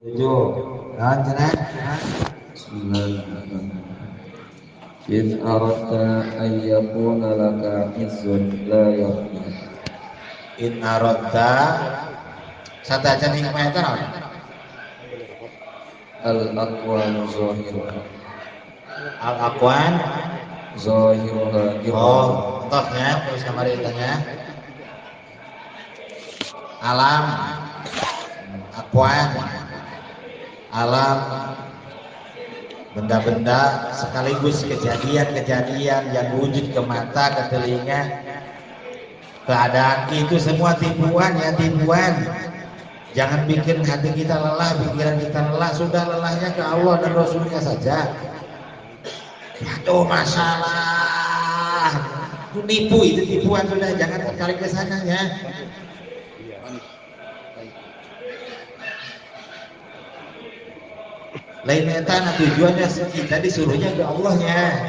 Tujuh. Nah, cenah. Bismillahirrahmanirrahim. In aradta an yakuna laka izzun la yafna. In aradta sadajan hikmah eta naon? Al aqwan zahiruha. Al aqwan. Zahiruha Oh, tohnya terus kamari tanya. Alam aqwan. Alam benda-benda sekaligus kejadian-kejadian yang wujud ke mata, ke telinga, keadaan itu semua tipuan ya, tipuan. Jangan bikin hati kita lelah, pikiran kita lelah. Sudah, lelahnya ke Allah dan Rasulnya saja. Aduh, masalah itu nipu, itu tipuan. Sudah, jangan kali ke sananya. Lain eta tujuannya kita disuruhnya ke Allahnya.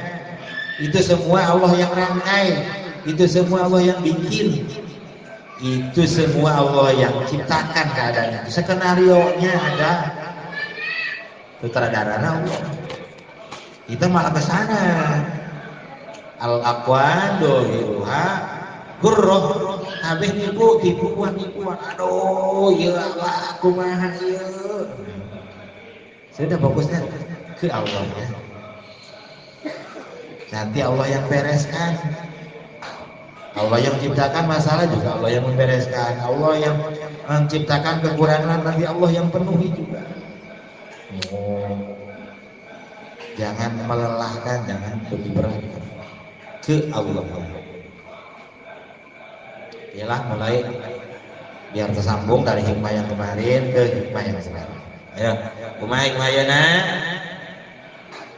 Itu semua Allah yang rangkai, itu semua Allah yang bikin, itu semua Allah yang ciptakan keadaan itu. Skenario nya ada, sutradarana Allah. Kita malah ke sana. Al aqwan dohiruha gurroh. Habis tipuan. Aduh, ya Allah, kumaha ieu. Sudah fokusnya ke Allah ya. Nanti Allah yang bereskan. Allah yang menciptakan masalah juga Allah yang membereskan. Allah yang menciptakan kekurangan nanti Allah yang penuhi juga. Jangan melelahkan, jangan berat ke Allah. Yalah, mulai biar tersambung dari hikmah yang kemarin ke hikmah yang sekarang. Ayo, kumaha hikmahna?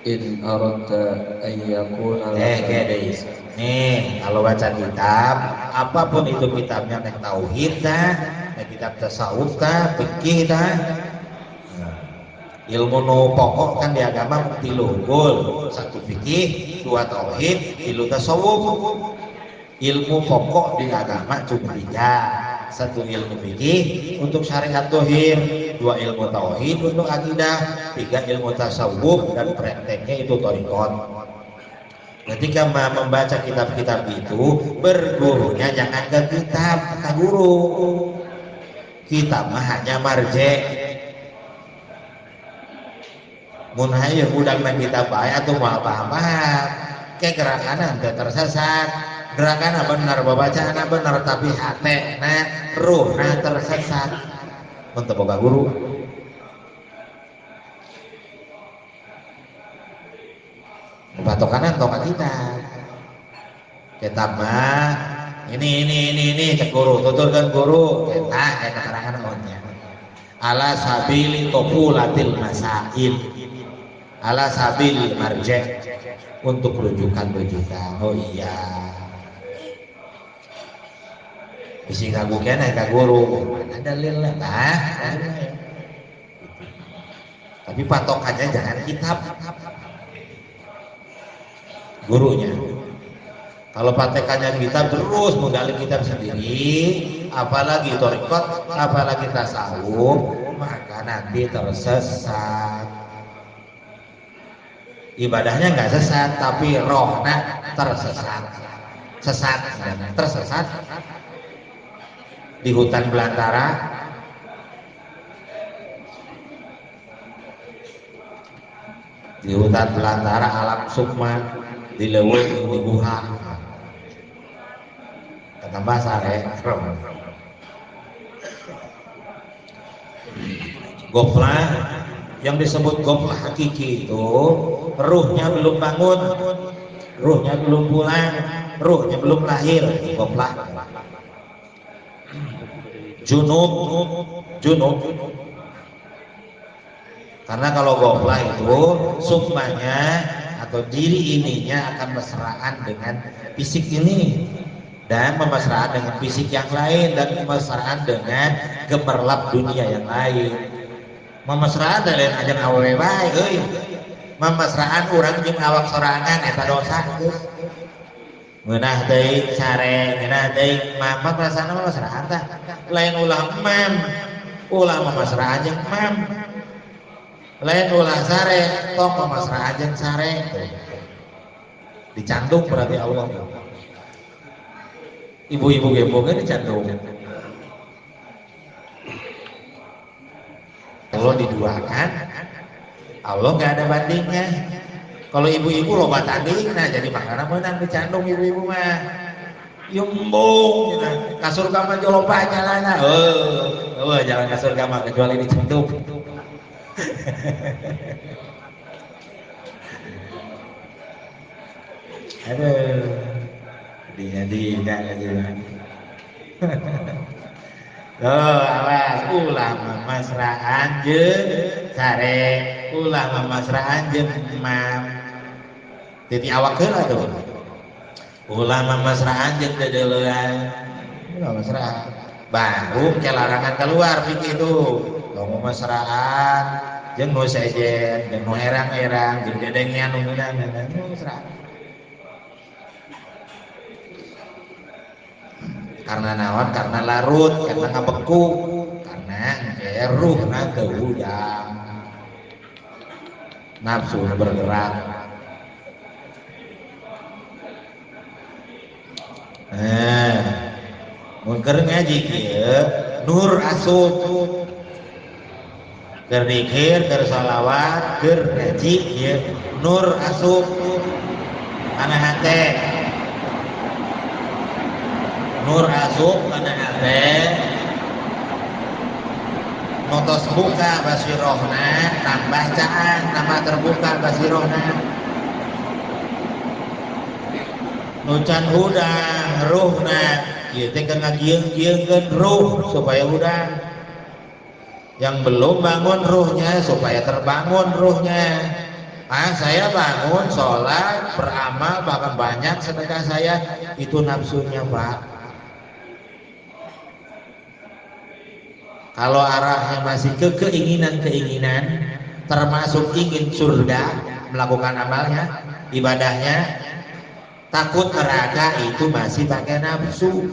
In aradta an yakuna Deis. Nih, kalau baca kitab, apapun itu kitabnya, nek tauhid dah, nek kitab tasawuf dah, fikih dah. Ilmu nu pokok kan di agama tilu unggul, satu fikih, dua tauhid, tilu tasawuf. Ilmu pokok di agama cuma tiga, satu ilmu fikih untuk syariat tohir, dua ilmu tauhid untuk akidah, tiga ilmu tasawuf dan prakteknya itu thariqat. Ketika membaca kitab-kitab itu, bergurunya jangan ke kitab, ke guru. Kitab mah hanya marje. Mun hayeu budak nang kitab bae atuh moal paham-paham. Ke gerakan teu tersesat. Gerakan benar, babacaan benar, tapi hatena ruhna tersesat. Mun teu boga guru. Patokanan tongkat kitab mah ini cek guru, tuturkan guru kita keterangan onnya ala sabili topulatil masail, ala sabili marje, untuk rujukan. Oh iya, bisi kagu kena ka guru mana dalilnya tah, tapi patokannya jangan kitab gurunya. Kalau patokannya kitab terus menggali kitab sendiri, apalagi thariqat, apalagi tasawuf, maka nanti tersesat. Ibadahnya nggak sesat, tapi rohna tersesat. Tersesat di hutan belantara. Di hutan belantara alam sukma, di leuweung di guha. Kata bahasa goflah, yang disebut goflah hakiki itu ruhnya belum bangun, ruhnya belum pulang, ruhnya belum lahir. Goflah. Junub. Karena kalau goflah itu sukmanya atau diri ininya akan mesraan dengan fisik ini, dan memesraan dengan fisik yang lain, dan memesraan dengan gemerlap dunia yang lain. Memesraan lain aja awewe bae euy. Memesraan urang jeung awak sorangan eta dosa. Meunah deui sare, meunah deui mama perasaan mesraan tah. Lain ulah emam, ulah memesraan jeung emam. lain ulah sare tong pemasrah aja sare dicantum berarti Allah. Ibu-ibu gembongnya dicantum. Kalau diduakan Allah nggak ada bandingnya. Kalau ibu-ibu loba tanding, nah jadi makanan menang dicantum ibu-ibu mah. Yumbung, gitu. Kasur kamar jolopa jalan, jangan kasur kamar kecuali dicantum. Aduh, jadi enggak aja. Awas ulah memasrahan jeung sare, ulah memasrahan jeung imam. Jadi awak heula tuh. Ulah memasrahan jeung dedeleuan. Ulah mesrahan. Baru ke larangan keluar pikir itu. Kalau mesrahan jeung nu sejen, jeung nu erang-erang, jeung dedengian nu meunang mesrahan. Karena naon, karena larut, karena ngabeku, karena ruh teu udang, nafsu bergerak. Mun keur ngaji kieu nur asup, keur zikir, keur shalawat, keur ngaji kieu nur asup kana hate. Nur asup kana hate motos buka basirohna tambah caan tambah terbuka basirohna nucan hudang ruhna ieu teh keur ngagieung-gieungkeun ruh supaya hudang yang belum bangun ruhnya supaya terbangun ruhnya. Saya bangun sholat beramal bahkan banyak sedekah saya itu nafsunya Pak. Kalau arahnya masih ke keinginan-keinginan, termasuk ingin surga, melakukan amalnya, ibadahnya, takut neraka itu masih pakai nafsu,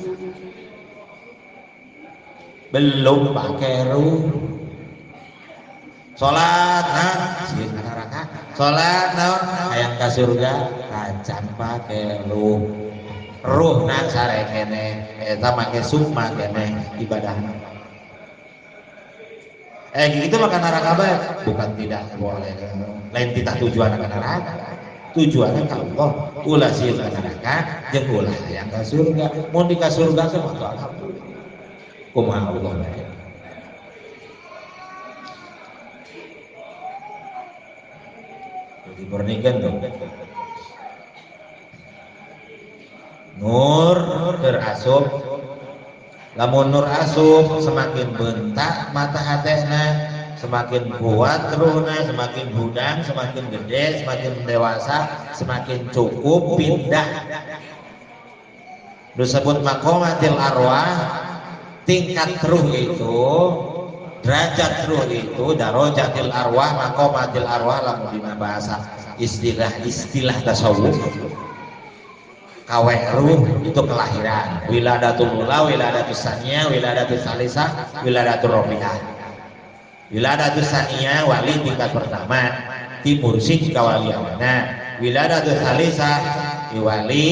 belum pakai ruh. Sholat, sih neraka. Sholat, hayang ke surga, kacan pakai ruh. Ruh nak sare kene, eta make sukma kene ibadahna. Gitu maka neraka baik? Bukan tidak boleh. Lain kita tujuan ke neraka. Tujuannya ke Allah. Ulah sih ke neraka, jeung ulah yang ke surga. Mun di ka surga teh mah alhamdulillah. Kumaha Allah bae. Dibernikeun tuh. Nur terasup. Lamun nur asup semakin bentak mata hatena, semakin kuat ruhna, semakin budang, semakin gede, semakin dewasa, semakin cukup pindah. Disebut maqamatil arwah, tingkat ruh itu, derajat ruh itu, darajatil arwah, maqamatil arwah lamun dina bahasa istilah tasawuf. Kawe ruh itu kelahiran, wiladatul ula, wiladatus saniyah, wiladatus salisah, wiladatul rabi'ah. Wiladatus saniyah wali tingkat pertama, timursid kawaliana. Wiladatus salisah wali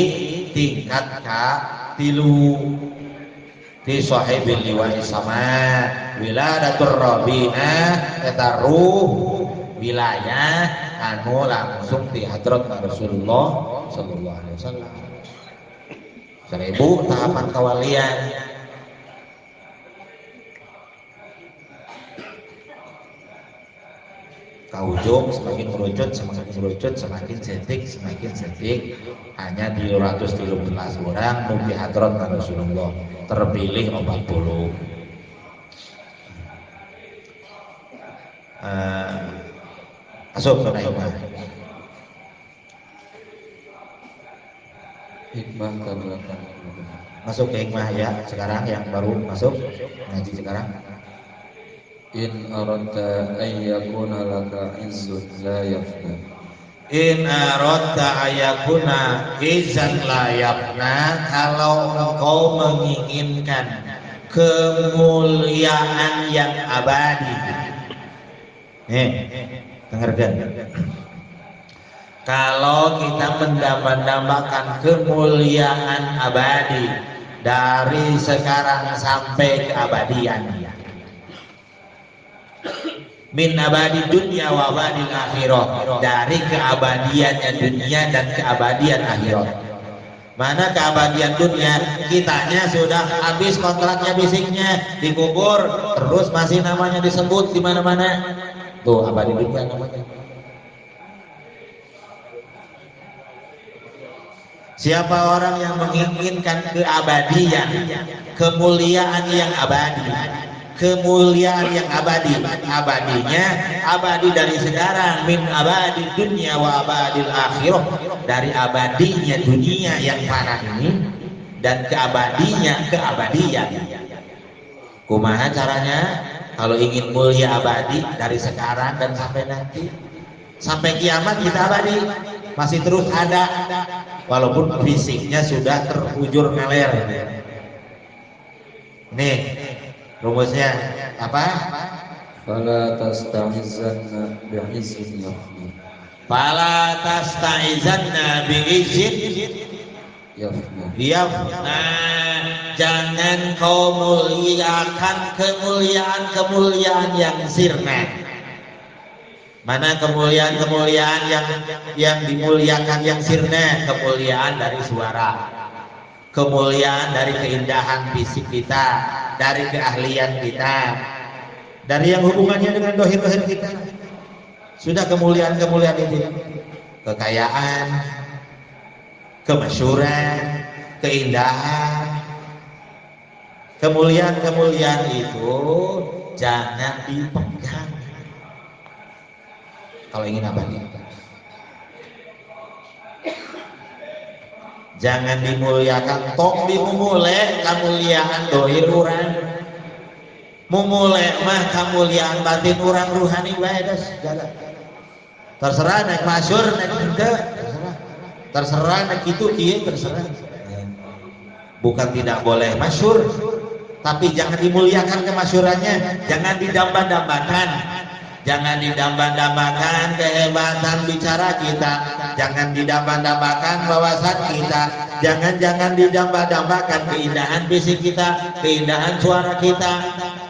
tingkat ka-tilu, ti sahibil liwani sama. Wiladatul rabi'ah eta ruh wilayah anu langsung di hadrat Rasulullah sallallahu alaihi wasallam. 1000 tahapan kawalian. Kaujung semakin merucut, semakin setik, hanya 313 orang nubi hadrat Rasulullah, terpilih 40. Masuk ke hikmah ke belakang. Masuk ke hikmah ya sekarang yang baru masuk ngaji sekarang. In aradta ayyakuna laka izzun la yafna. In aradta ayyakuna izzan la yafna, kalau engkau menginginkan kemuliaan yang abadi. dengarkan. Kalau kita mendambakan kemuliaan abadi dari sekarang sampai keabadian, min abadi dunia wa abadil akhirah, dari keabadiannya dunia dan keabadian akhirat. Mana keabadian dunia, kitanya sudah habis kontraknya, bisiknya dikubur, terus masih namanya disebut di mana-mana. Tuh abadi dunia namanya. Siapa orang yang menginginkan keabadian, kemuliaan yang abadi, kemuliaan yang abadi, abadinya abadi dari sekarang, min abadi dunia wa abadil akhirah, dari abadinya dunia yang fana ini dan keabadinya keabadian. Kumaha caranya? Kalau ingin mulia abadi dari sekarang dan sampai nanti, sampai kiamat kita abadi, masih terus ada, walaupun fisiknya sudah terujur ngaler. Nih rumusnya apa? Fala tasta'izanna bi'izzin yafni. Fala tasta'izanna bi'izzin yafna. Jangan kau muliakan kemuliaan yang sirna. Mana kemuliaan yang dimuliakan yang sirna? Kemuliaan dari suara, kemuliaan dari keindahan fisik kita, dari keahlian kita, dari yang hubungannya dengan dohir-dohir kita. Sudah kemuliaan-kemuliaan itu, kekayaan, kemasyhuran, keindahan, kemuliaan-kemuliaan itu jangan dipegang kalau ingin abadi. Jangan dimuliakan, tong dimumule kemuliaan dohir urang, mumule mah kemuliaan batin urang ruhani bae das jalan. Terserah naik masyhur naik henteu, terserah naik kitu kieu, terserah. Bukan tidak boleh masyhur, tapi jangan dimuliakan kemasyhurannya, jangan didamba-dambakan. Jangan didamba-dambakan kehebatan bicara kita, jangan didamba-dambakan wawasan kita, jangan didamba-dambakan keindahan fisik kita, keindahan suara kita,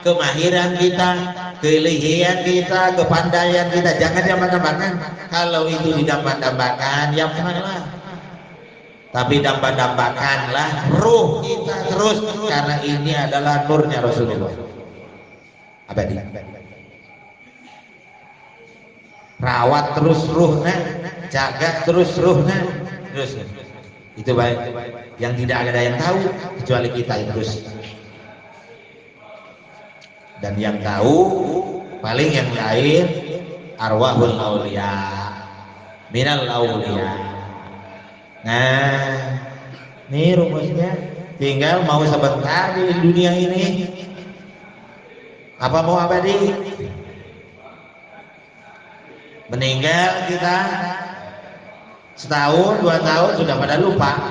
kemahiran kita, keilihian kita, kepandaian kita, jangan didamba-dambakan. Kalau itu didamba-dambakan, ya pernahlah. Tapi damba-dambakanlah ruh kita terus, karena ini adalah nurnya Rasulullah abadi. Rawat terus ruhnya, jaga terus ruhnya, terus itu baik. Yang tidak ada yang tahu kecuali kita yang terus. Dan yang tahu paling yang lain arwahul aulia, minal aulia. Nah, ini rumusnya. Tinggal mau sebentar di dunia ini, apa mau abadi? Meninggal kita setahun, 2 tahun sudah pada lupa.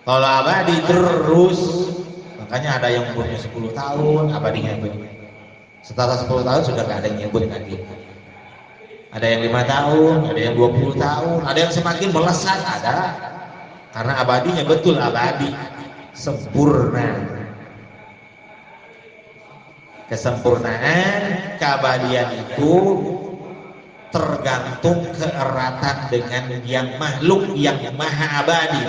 Kalau abadi terus, makanya ada yang umurnya 10 tahun abadinya itu. Setelah 10 tahun sudah gak ada yang nyebut lagi. Ada yang 5 tahun, ada yang 20 tahun, ada yang semakin melesat, ada. Karena abadinya betul abadi, sempurna. Kesempurnaan keabadian itu tergantung keeratan dengan yang makhluk yang maha abadi,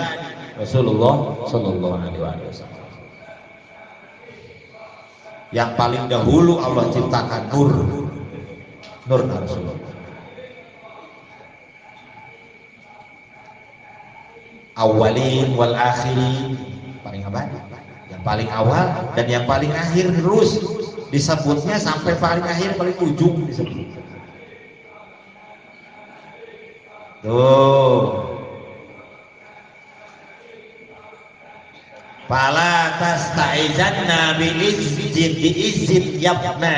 Rasulullah Shallallahu Alaihi Wasallam. Yang paling dahulu Allah ciptakan nur Rasulullah. Awalin wal akhirin, paling abadi, yang paling awal dan yang paling akhir terus disebutnya sampai paling akhir, paling ujung disebut. Tuh. Fala tasta'izanna bi'izzin yabna.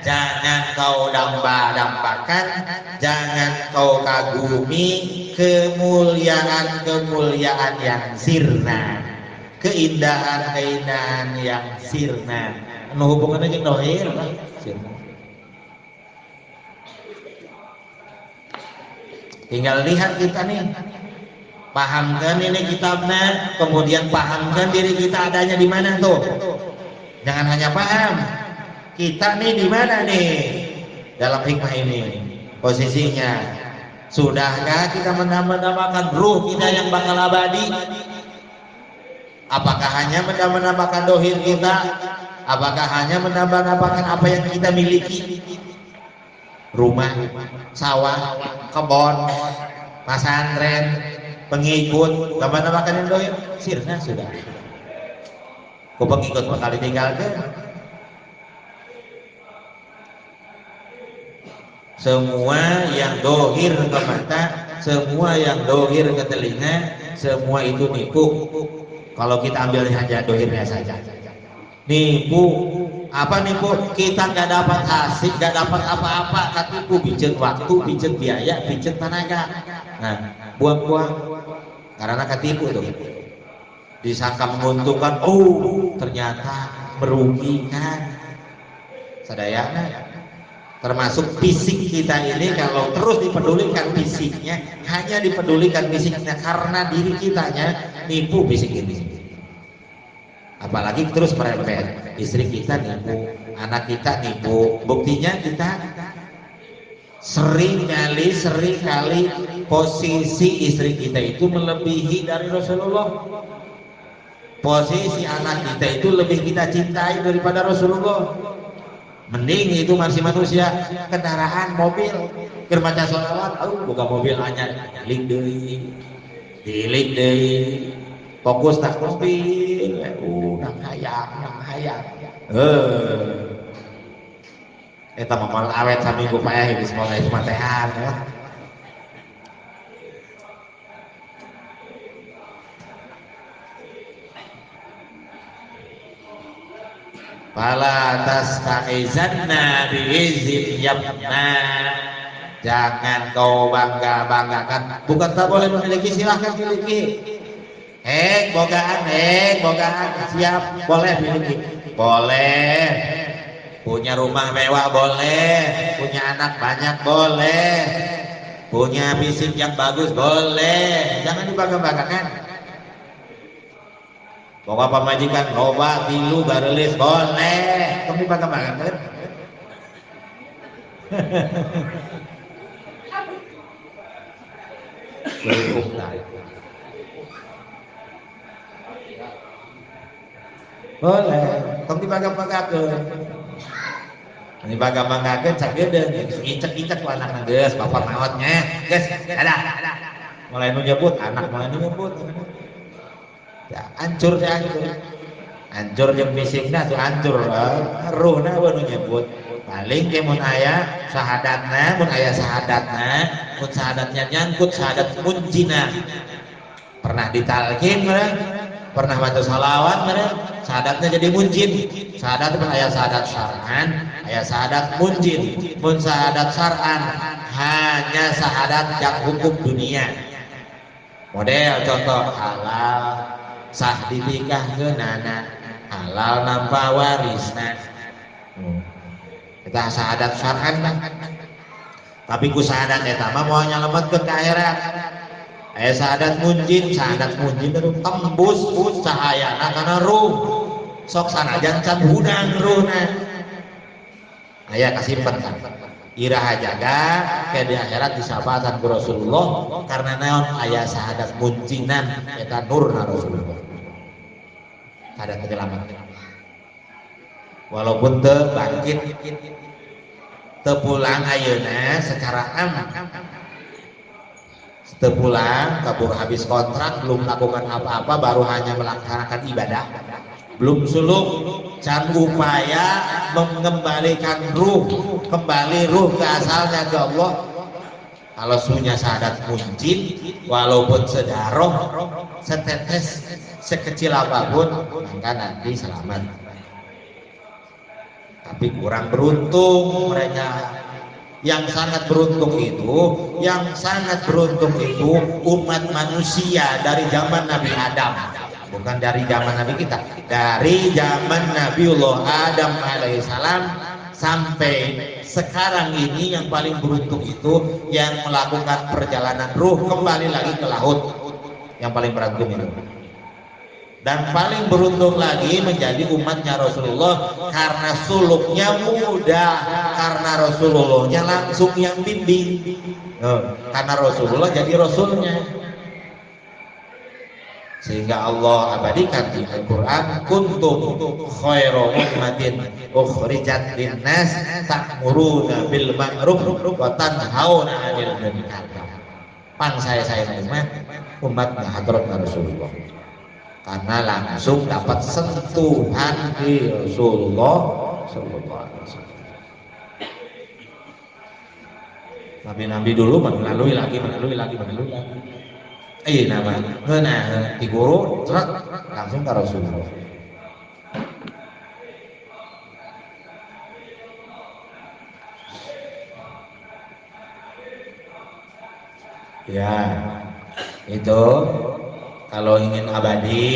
Jangan kau damba-dambakan, jangan kau kagumi kemuliaan-kemuliaan yang sirna, keindahan-keindahan yang sirna. Anu hubungannya jeung dohir lah, sirna. Tinggal lihat kita nih, pahamkan ini kitabnya, kemudian pahamkan diri kita adanya di mana tuh. Jangan hanya paham, kita nih di mana nih dalam hikmah ini, posisinya. Sudahkah kita menambahkan ruh kita yang bakal abadi? Apakah hanya menambahkan dohir kita? Apakah hanya menambahkan apa yang kita miliki? Rumah, sawah, kebun, pesantren, pengikut, tambah-tambahkan yang dohir? Sirna sudah. Ku pengikut bakal ditinggalkan. Semua yang dohir ke mata, semua yang dohir ke telinga, semua itu nipu. Kalau kita ambil saja dohirnya saja, nipu. Apa nipu? Kita nggak dapat hasil, nggak dapat apa-apa. Katipu bijen waktu, bijen biaya, bijen tenaga. Nah, buang-buang karena katipu tuh. Disangka menguntungkan, oh ternyata merugikan. Sadayana. Termasuk fisik kita ini, kalau terus dipedulikan fisiknya, hanya dipedulikan fisiknya karena diri kitanya, nipu fisik ini. Apalagi terus merembet, istri kita nipu, anak kita nipu. Buktinya kita sering kali posisi istri kita itu melebihi dari Rasulullah. Posisi anak kita itu lebih kita cintai daripada Rasulullah. Mending itu masih manusia, kendaraan, mobil, keur maca sholawat, buka mobil anyar, nyalik deui, dilik deui, fokus tak mobil, nang hayang. Eta mah awet saminggu payah di sekolah itu matehan ya. Fala tastaizanna biizin yabna. Jangan kau bangga-banggakan. Bukan tak boleh memiliki, silahkan miliki. Bogaan, siap, boleh miliki. Boleh. Punya rumah mewah boleh. Punya anak banyak boleh. Punya fisik yang bagus boleh. Jangan dibangga-banggakan. Bawa pamajikan loba tilu barelis boleh. Kamu bangga-banggakan kan? Boleh. Kamu dibangga-banggakan. Ini bangga-banggakan cak gede, icek-icek ku anak geus, bapak maotnya, geus, ada. Mulai nu nyebut anak, mulai nu nyebut. Ya, hancur yang fisiknya tuh hancur, ruhna nu nyebut. Paling ke mun aya sahadatna, mun sahadatnya nyangkut sahadat munjina. Pernah ditalkin meureun, pernah baca salawat meureun, sahadatnya jadi munjin. Sahadat pun aya sahadat syar'an, aya sahadat munjin. Mun sahadat syar'an hanya sahadat yang hukum dunia. Model contoh halal, sah dinikahkeunana, halal nampa warisna. Kita sahadat syar'an lah. Tapi ku sahadat eta mah moal nyalametkeun ka akhirat. Aya sahadat munjin itu tembus cahayana kana ruh. Sok sanajan can hudang ruhna. Aya kasimpen kan. Iraha jaga ke di akhirat disabatan ku Rasulullah karena naon aya sahadat munjinan eta nurna Rasulullah. Ada kenyelamat. Walaupun teu bangkit, teu pulang ayeuna secara aman. Teu pulang, kabur habis kontrak, belum melakukan apa-apa, baru hanya melaksanakan ibadah. Belum suluk, can upaya mengembalikan kembali ruh ke asalnya ke Allah. Kalau punya sahadat munjin, walaupun sedaroh, setetes, sekecil apapun, maka nanti selamat. Tapi kurang beruntung mereka. Yang sangat beruntung itu umat manusia dari zaman Nabi Adam, bukan dari zaman Nabi kita, dari zaman Nabiullah Adam alaihissalam sampai sekarang ini yang paling beruntung itu yang melakukan perjalanan ruh kembali lagi ke laut, yang paling beruntung itu. Dan paling beruntung lagi menjadi umatnya Rasulullah karena suluknya mudah, karena Rasulullahnya langsung yang bimbing. Karena Rasulullah jadi rasulnya, sehingga Allah abadikan di Al-Quran, kuntum khairu ummatin ukhrijat linnas ta'muruna bil ma'ruf wa tanhauna 'anil munkar. Saya umat Hadrat Rasulullah, karena langsung dapat sentuhan di Rasulullah sallallahu alaihi wasallam. Nabi-nabi dulu melalui lagi. Nama di guru langsung ke Rasulullah. Ya, itu kalau ingin abadi,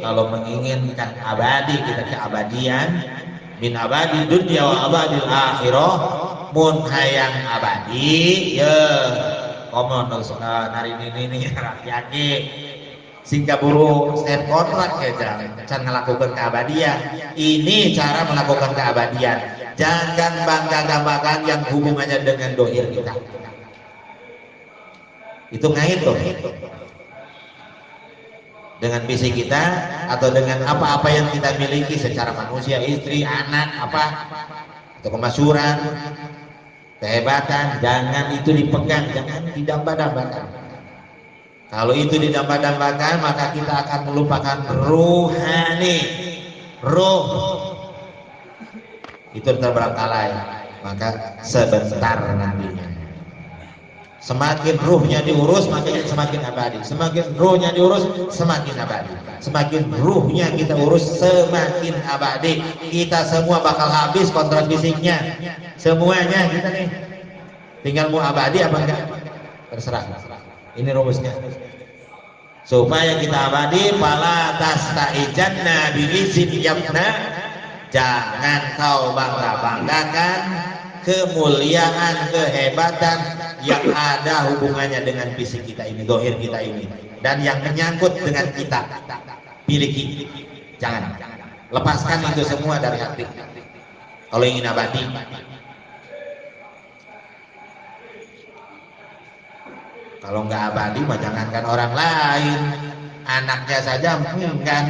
kalau menginginkan abadi, kita keabadian, min abadi dunia wa abadil akhirah, mun hayang abadi ya komon nari ini rakyatnya sehingga buru setiap kontrak ya cara melakukan keabadian. Ini cara melakukan keabadian. Jangan bangga-banggakan yang hubungannya dengan dohir kita. Itu ngait tuh dengan fisik kita atau dengan apa-apa yang kita miliki secara manusia, istri, anak, apa atau kemasyuran, kehebatan, jangan itu dipegang, jangan didamba-dambakan. Kalau itu didamba-dambakan, maka kita akan melupakan ruhani, ruh itu terbengkalai. Maka sebentar nantinya. Semakin ruhnya diurus, makanya semakin abadi. Semakin ruhnya diurus, semakin abadi. Semakin ruhnya kita urus, semakin abadi. Kita semua bakal habis kontrak fisiknya. Semuanya kita nih. Tinggal mau abadi apa enggak? Terserah. Ini rumusnya. Supaya kita abadi, fala tastaijanna bilizin yabna. Jangan kau bangga-banggakan kemuliaan, kehebatan yang ada hubungannya dengan fisik kita ini, dohir kita ini, dan yang menyangkut dengan kita miliki. Jangan lepaskan itu semua dari hati kalau ingin abadi. Kalau nggak abadi mah jangankan orang lain, anaknya saja enggak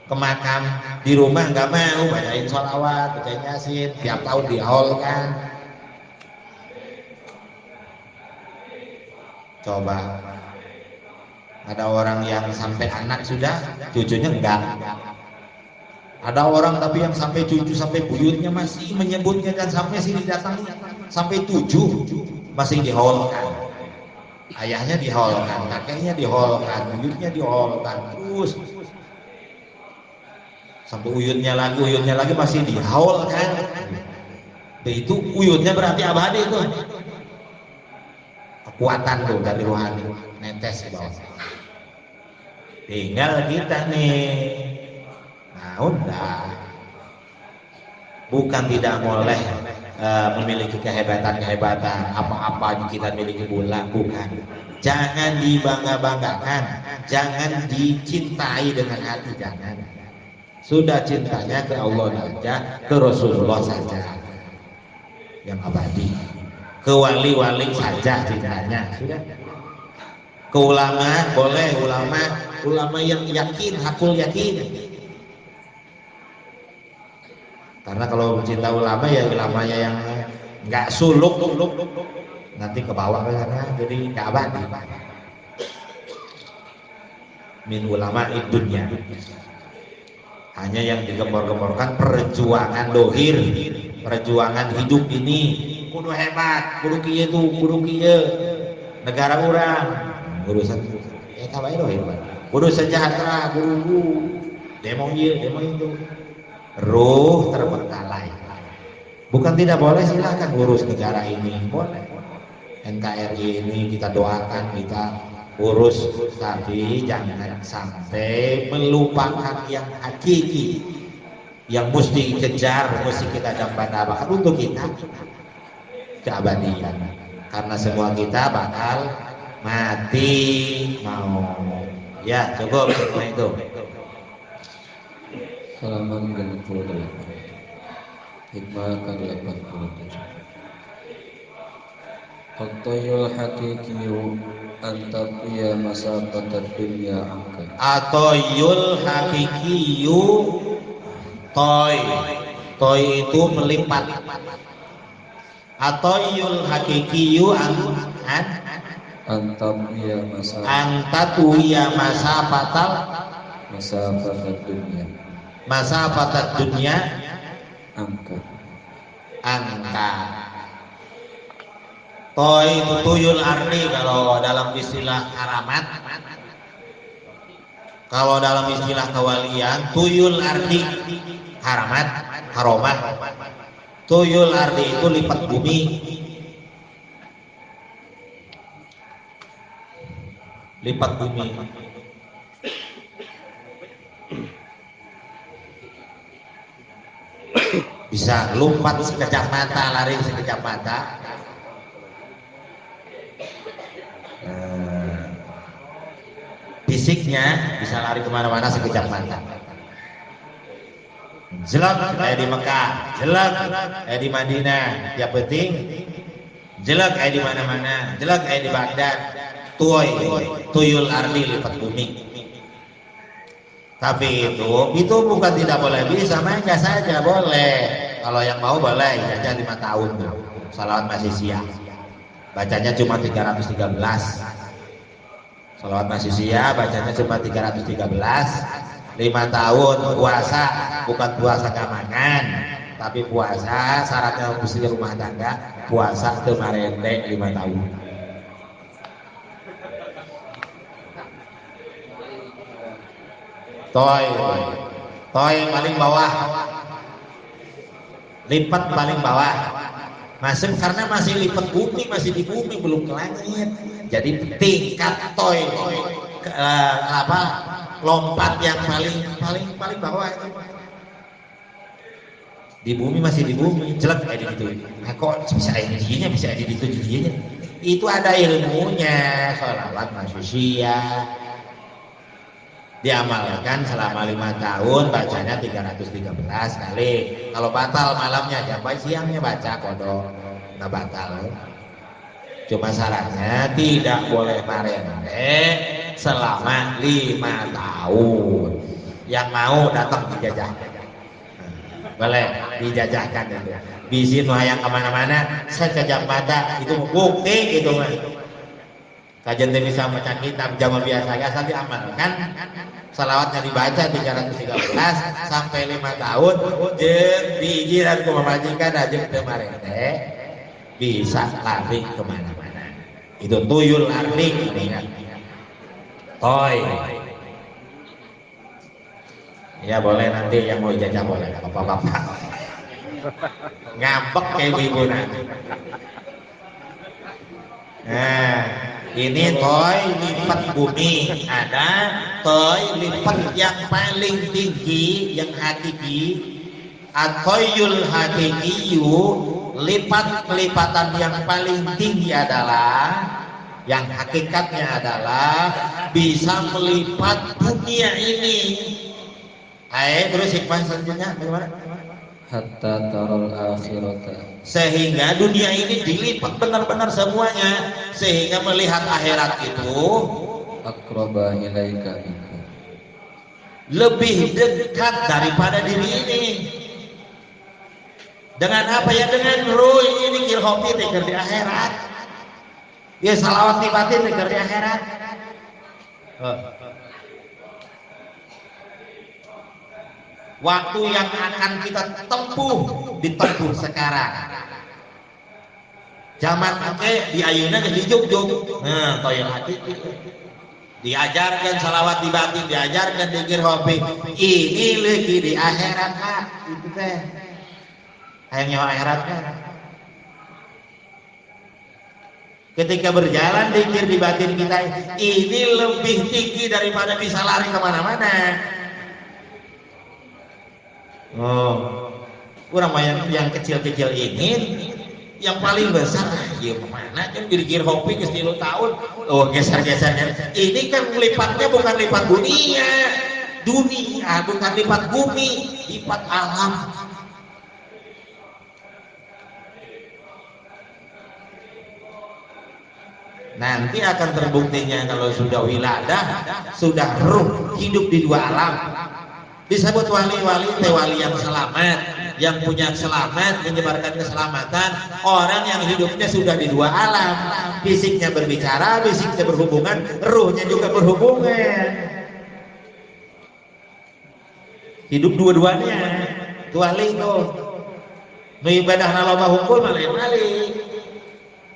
ke makam di rumah nggak mau bacain sholawat, bacain yasin, tiap tahun dihaulkan. Coba ada orang yang sampai anak sudah, cucunya enggak. Ada orang tapi yang sampai cucu, sampai buyutnya masih menyebutnya, dan sampai sini datang sampai 7 masih dihaulkan. Ayahnya dihaulkan, kakeknya dihaulkan, buyutnya dihaulkan, terus sampai uyutnya lagi masih dihaulkan. Itu uyutnya berarti abadi itu. Kekuatan tuh dari rohani netes ke bawah. Tinggal kita nih, nah udah, bukan tidak boleh memiliki kehebatan apa-apa kita miliki pula, bukan. Jangan dibangga-banggakan, jangan dicintai dengan hati, jangan. Sudah cintanya ke Allah saja, ke Rasulullah saja yang abadi. Ke wali-wali saja cintanya, sudah. Ke ulama boleh, ulama yang yakin, hakul yakin. Karena kalau cinta ulama ya ulamanya yang nggak suluk, nanti ke bawah ke sana, jadi nggak abadi. Min ulama dunya. Hanya yang digembor-gemborkan perjuangan dohir, perjuangan hidup ini. Kudu hebat, kudu kieu tuh, kudu kieu. Negara urang, urusan kawae doh hebat. Kudu sejahtera, kudu demo ieu, demo itu. Ruh terbengkalai. Bukan tidak boleh, silakan urus negara ini, boleh. NKRI ini kita doakan, kita urus, tapi jangan sampai melupakan yang hakiki, yang mesti kejar, mesti kita dambakan untuk kita keabadian, karena semua kita bakal mati mau. Ya cukup semua itu. Halaman 88. Hikmah ke-87. At-tayyul haqiqiyu antaqiya masafat dunya angka. Atoyul hakikiyu, toy itu melipat. Atoyul hakikiyu Antaqiya masafat antatuya dunya masafat dunia angka. Toy itu tuyul arni kalau dalam istilah karamat. Kalau dalam istilah kewalian, tuyul ardi haramat, haromah. Tuyul ardi itu lipat bumi. Lipat bumi. Bisa lompat sekejap mata, lari sekejap mata. Fisiknya bisa lari kemana-mana sekejap mata. Jelek kayak di Mekah, jelek kayak di Madinah, ya penting jelek kayak di mana-mana, jelek kayak di Baghdad. Tuyul ardi lipat bumi. Tapi itu bukan tidak boleh, bisa mangga saja boleh. Kalau yang mau boleh, jajan 5 tahun tuh. Salawat masih siap. Bacanya cuma 313. Salawat masih siap, bacanya cuma 313. 5 tahun puasa, bukan puasa keamanan, tapi puasa syaratnya mesti rumah tangga, puasa kemarin 5 tahun. Toy paling bawah, lipat paling bawah, masuk karena masih lipat bumi, masih di bumi belum ke langit. Jadi tingkat toy lompat yang paling bawah itu. Di bumi masih di bumi, jelek kayak gitu. Nah, kok bisa ini bisa di ditujunya? Itu ada ilmunya. Sholawat manusia diamalkan selama 5 tahun, bacanya 313 kali. Kalau batal malamnya, sampai siangnya baca kodok, nggak batal. Cuma syaratnya tidak boleh marende selama 5 tahun. Yang mau datang dijajah, boleh dijajahkan itu. Bisin yang kemana-mana, sekejap mata itu bukti gitu mah. Kajian bisa baca kitab zaman biasa ya, nanti amalkan. Salawatnya dibaca 313 sampai 5 tahun. Jeung diijiran ku mamajikan aja kemarin bisa lari kemana-mana. Itu tuyul ardi ingat. Toy. Ya boleh, nanti yang mau jajah boleh, bapak-bapak. Ngambek kayak ibu-ibu nanti. Nah, ini toy lipat bumi. Ada toy lipat yang paling tinggi, yang hakiki. Atoyul hakikiyu, lipatan yang paling tinggi adalah, yang hakikatnya adalah bisa melipat dunia ini. Ayo terus hikmah selanjutnya bagaimana? Hatta taral akhirata, sehingga dunia ini dilipat benar-benar semuanya, sehingga melihat akhirat itu aqraba ilaika minka, lebih dekat daripada diri ini. Dengan apa ya? Dengan ruh ini kirhopi dekat di akhirat. Ya salawat batin dekat di akhirat. Waktu yang akan kita ditempuh sekarang. Zaman di ayuna geus dijuk-juk. Nah, toyol hati diajarkan salawat batin, diajarkan dzikir hobi. Ini lagi di akhirat, Kak. Itu teh. Hayang nyawa akhirat kan. Ketika berjalan dzikir di batin kita, ini lebih tinggi daripada bisa lari kemana-mana. Oh, kurang yang kecil-kecil ingin, yang paling besar ya mana kan kira-kira hobi ke 3 tahun. Oh, geser-gesernya ini kan lipatnya bukan lipat dunia bukan lipat bumi, lipat alam. Nanti akan terbuktinya kalau sudah wiladah, sudah ruh hidup di 2 alam. Disebut wali-wali, wali yang selamat, yang punya selamat, menyebarkan keselamatan. Orang yang hidupnya sudah di 2 alam, fisiknya berbicara, fisiknya berhubungan, ruhnya juga berhubungan. Hidup dua-duanya. Itu wali itu. Nu ibadah naloba hukum malih-malih.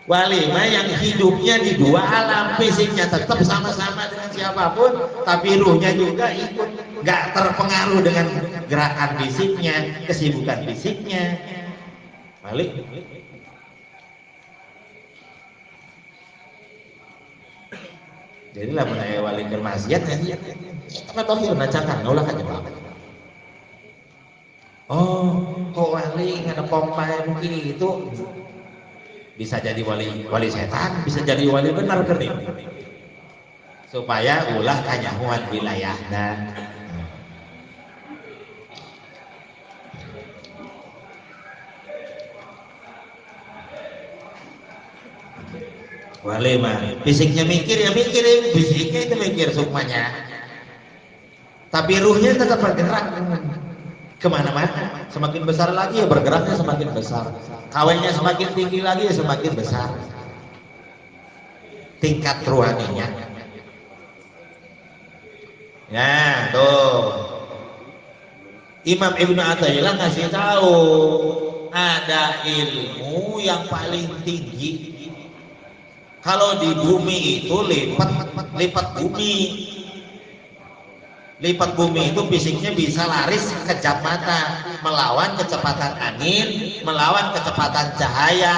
Wali mah yang hidupnya di 2 alam, fisiknya tetap sama-sama dengan siapapun, tapi ruhnya juga ikut, nggak terpengaruh dengan gerakan fisiknya, kesibukan fisiknya. Wali. Jadi lah menaya wali bermaksiat nanti, karena tohir nacakan, ulah aja pak. Oh, kok wali nggak ada pompa begitu? Bisa jadi wali setan, bisa jadi wali benar kerti supaya ulah kanyahuan wilayahna. Wali mah fisiknya mikir ya mikirin, fisiknya itu mikir sukmanya, tapi ruhnya tetap bergerak kemana-mana. Semakin besar lagi ya bergeraknya semakin besar, kawinnya semakin tinggi lagi ya semakin besar tingkat ruhaninya. Ya tuh Imam Ibnu Athaillah ngasih tahu ada ilmu yang paling tinggi. Kalau di bumi itu lipat bumi. Lipat bumi itu fisiknya bisa laris kejap mata, melawan kecepatan angin, melawan kecepatan cahaya.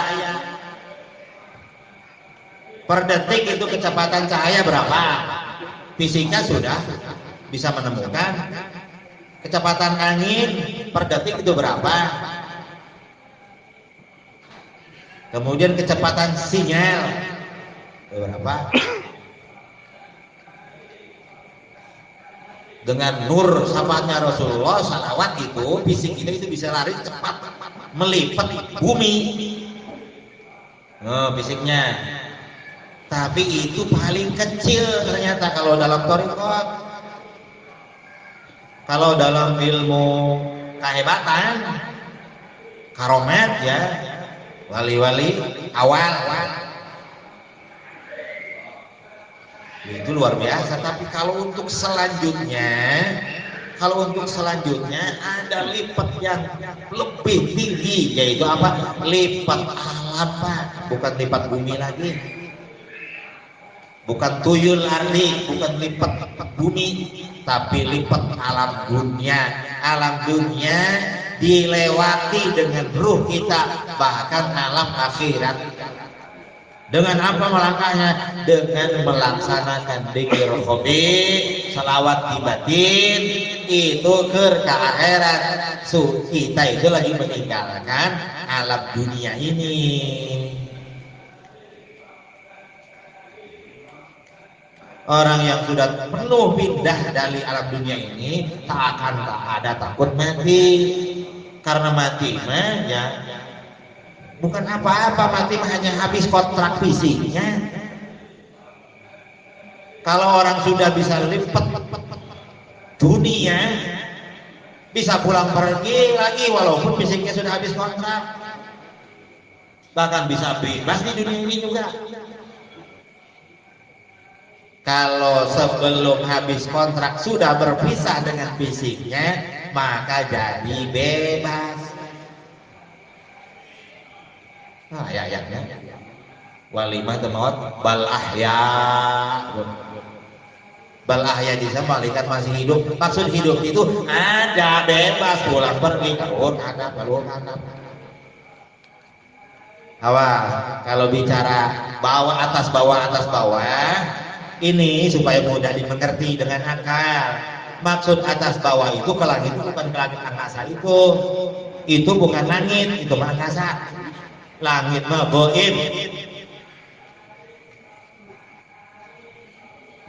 Per detik itu kecepatan cahaya berapa? Fisika sudah bisa menemukan. Kecepatan angin per detik itu berapa? Kemudian kecepatan sinyal berapa? Dengan nur syafaatnya Rasulullah salawat itu fisik kita itu bisa lari cepat melipat bumi. Oh, fisiknya. Tapi itu paling kecil ternyata kalau dalam thariqat. Kalau dalam ilmu kehebatan, karomat ya, wali-wali awal itu luar biasa. Tapi kalau untuk selanjutnya ada lipat yang lebih tinggi, yaitu apa? Lipat alam Pak, bukan lipat bumi lagi, bukan tuyul ardi, bukan lipat bumi, tapi lipat alam dunia. Alam dunia dilewati dengan ruh kita, bahkan alam akhirat. Dengan apa melangkahnya? Dengan melaksanakan dzikir khofi, salawat di batin, itu ke akhirat. Kita itu lagi meninggalkan alam dunia ini. Orang yang sudah penuh pindah dari alam dunia ini tak ada takut mati. Karena mati mah ya bukan apa-apa, mati hanya habis kontrak fisiknya. Kalau orang sudah bisa lipat dunia, bisa pulang pergi lagi walaupun fisiknya sudah habis kontrak, bahkan bisa bebas di dunia ini juga. Kalau sebelum habis kontrak sudah berpisah dengan fisiknya, maka jadi bebas. Nah, ayatnya walimah temawat bal ahya di sana malaikat masih hidup. Maksud hidup itu ada bebas pulang pergi keluar hadap. Awas kalau bicara bawah atas bawah ini supaya mudah dimengerti dengan akal. Maksud atas bawah itu ke langit itu bukan ke langit angkasa itu bukan langit, itu mah angkasa. Langit mah goib.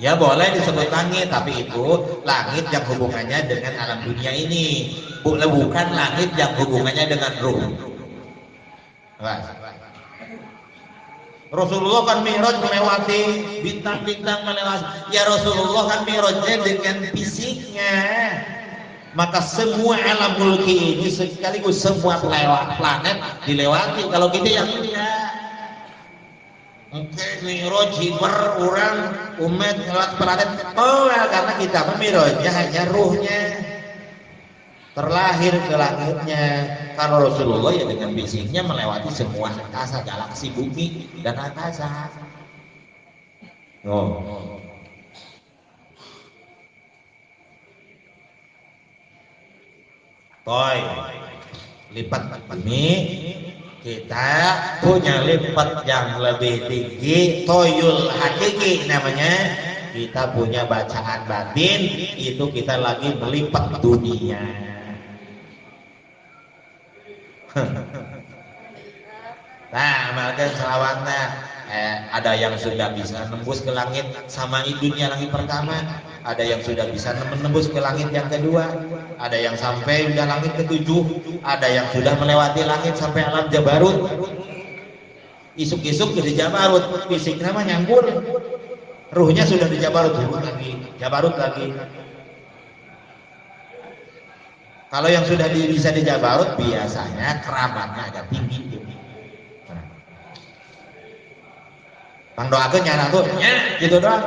Ya boleh disebut langit, tapi itu langit yang hubungannya dengan alam dunia ini, bukan langit yang hubungannya dengan ruh. Rasulullah kan mi'raj melewati bintang-bintang, melewati. Ya Rasulullah kan mi'rajnya dengan fisiknya. Maka semua alam mulki ini sekaligus semua planet dilewati. Kalau kita yang tidak, oke, mi'raj hibar orang umat lewat planet. Oh, karena kita mi'rajnya hanya ruhnya terlahir ke langitnya. Kalau Rasulullah ya dengan fisiknya melewati semua angkasa, galaksi, bumi dan angkasa. Oh. Toy lipat ini kita punya lipat yang lebih tinggi, toyul hakiki namanya. Kita punya bacaan batin, itu kita lagi melipat dunia. Nah, amalkan selawatnya. Ada yang sudah bisa nembus ke langit sama dunia langit pertama, ada yang sudah bisa menembus ke langit yang kedua, ada yang sampai udah langit ketujuh, ada yang sudah melewati langit sampai alam Jabarut. Isuk-isuk di Jabarut, fisik nama nyambul, ruhnya sudah di Jabarut lagi, Jabarut lagi. Kalau yang sudah bisa di Jabarut biasanya keramatnya agak tinggi tuh. Bang doakeun nyana tuh, gitu doang.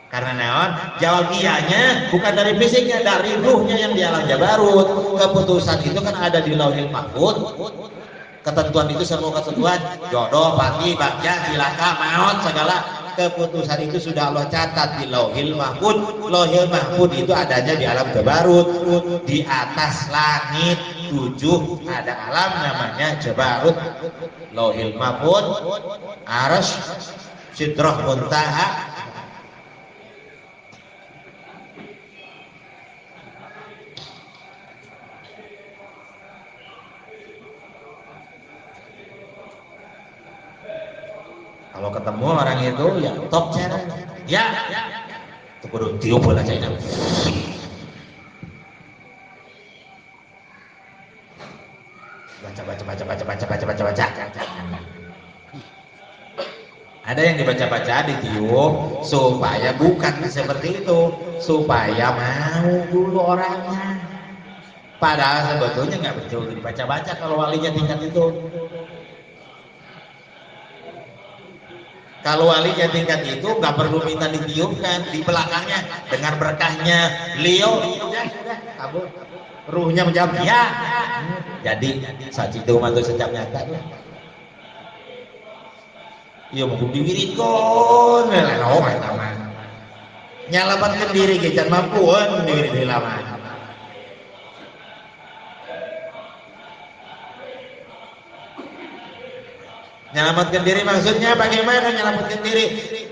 Karena naon? Jawabiannya bukan dari fisiknya, dari ruhnya yang di alam Jabarut. Keputusan itu kan ada di Lauhil Mahfuz. Ketentuan itu semua ketentuan jodoh, pati, bagja, cilaka, maut, segala keputusan itu sudah Allah catat di Lauhil Mahfuz. Lauhil Mahfuz itu adanya di alam Jabarut. Di atas langit 7 ada alam namanya Jabarut. Lauhil Mahfuz, Arsy, Sidrah Muntaha. Kalau ketemu orang itu ya top cara. Ya. Itu kudu tiup bola China. Baca. Ada yang dibaca-baca ditiup supaya bukan seperti itu, supaya mau dulu orangnya. Padahal sebetulnya nggak betul dibaca-baca kalau walinya tingkat itu. Kalau walinya tingkat itu nggak perlu minta ditiupkan, di belakangnya dengan berkahnya beliau, ya sudah kabur. Ruhnya menjawab ya. Jadi saat itu mantu sejak nyata tuh. Iya mau diwiritkan, nyalamatkan diri kita mampuan diri lama. Nyelamatkan diri maksudnya bagaimana nyelamatkan diri?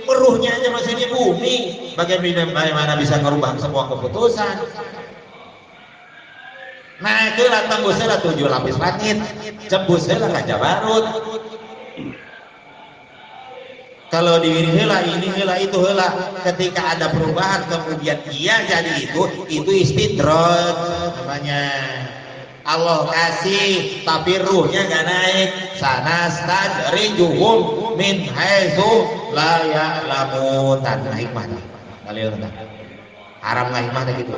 Ruhnya aja masih di bumi, bagaimana bisa merubah semua keputusan? Nah itu lah tembusnya 7 lapis langit, cembusnya lah Jabarut. Kalau diri hela ini hela itu hela, ketika ada perubahan kemudian ia jadi itu istidraj namanya. Allah kasih tapi ruhnya gak naik. Sanastajrijuhum min haitsu la ya'lamun. Nah hikmah dalil tah. Haram nggak hikmah gitu.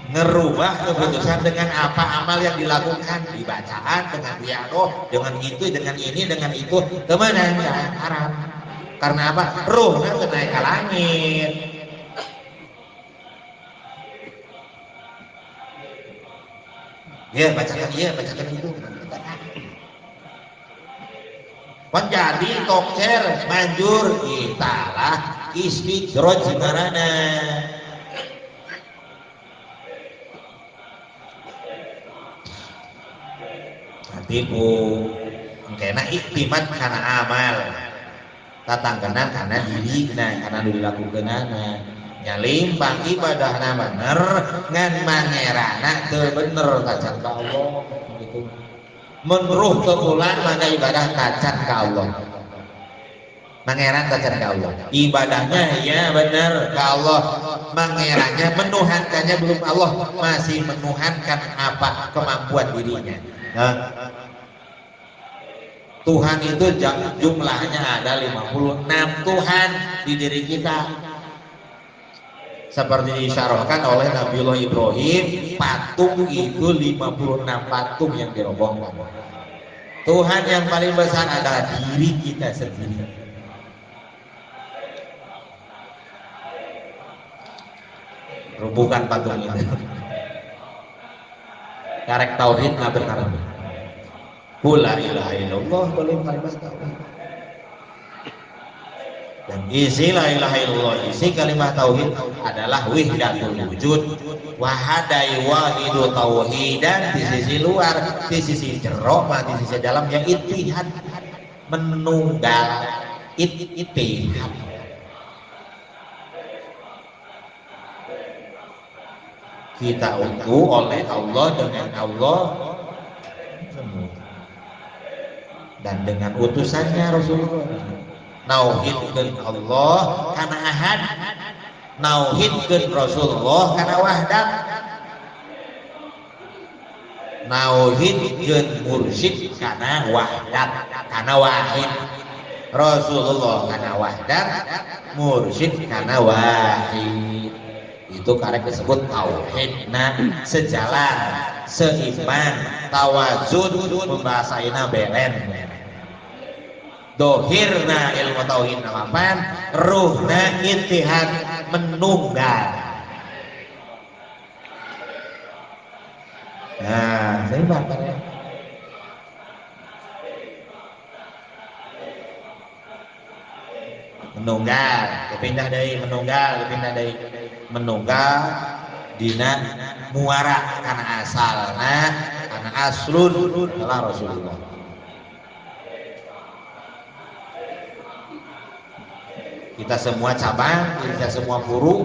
Ngerubah keputusan dengan apa amal yang dilakukan, di bacaan, dengan riadoh, dengan itu, dengan ini, dengan itu, kemana? Haram. Karena apa? Ruhnya naik ke langit. Ya bacakan itu. Menjadi tokser manjur italah istidraj ngaranna. Hatiku Kena iktimat karena amal tatangkenan karena diri karena dilakukeunana nyalimpang ibadahna bener ngan mangerana teu bener tacan ka Allah gitu. Menruh teulang maka ibadah tacan ka Allah. Mangeran tacan ka Allah. Ibadahnya ya bener ka Allah. Mangerannya menuhankannya belum Allah, masih menuhankan apa kemampuan dirinya. Nah, Tuhan itu jumlahnya ada 56 Tuhan di diri kita. Seperti disyarahkan oleh Nabiullah Ibrahim, patung itu 56 patung yang dirobohkan. Tuhan yang paling besar adalah diri kita sendiri. Rubuhkan patung itu. Karek tauhid lah benar. La ilaha illallah boleh kalimat tauhid. Dan isi la ilaha illallah, isi kalimat tauhid adalah wahdatul wujud. Wahadai wahidu tauhidan di sisi luar, di sisi jero, di sisi dalam yang ittihad, menunggal ittihad. Kita utuh oleh Allah dengan Allah dan dengan utusannya Rasulullah. Nauhidkeun Allah kana ahad, nauhidkeun Rasulullah kana wahdat, nauhidkeun mursyid kana wahdat, kana wahid. Rasulullah kana wahdat, mursyid kana wahid. Itu karek disebut tauhid. Nah, sejalan, seiman, tawazun, membahasaina beren. Dohirna ilmu tauhid namapan, ruhna ittihad menunggal. Nah, saya bakal ya. Menunggal, kepindah dari menunggal dina muara karena asalna karena aslun adalah Rasulullah. Kita semua cabang, kita semua furu,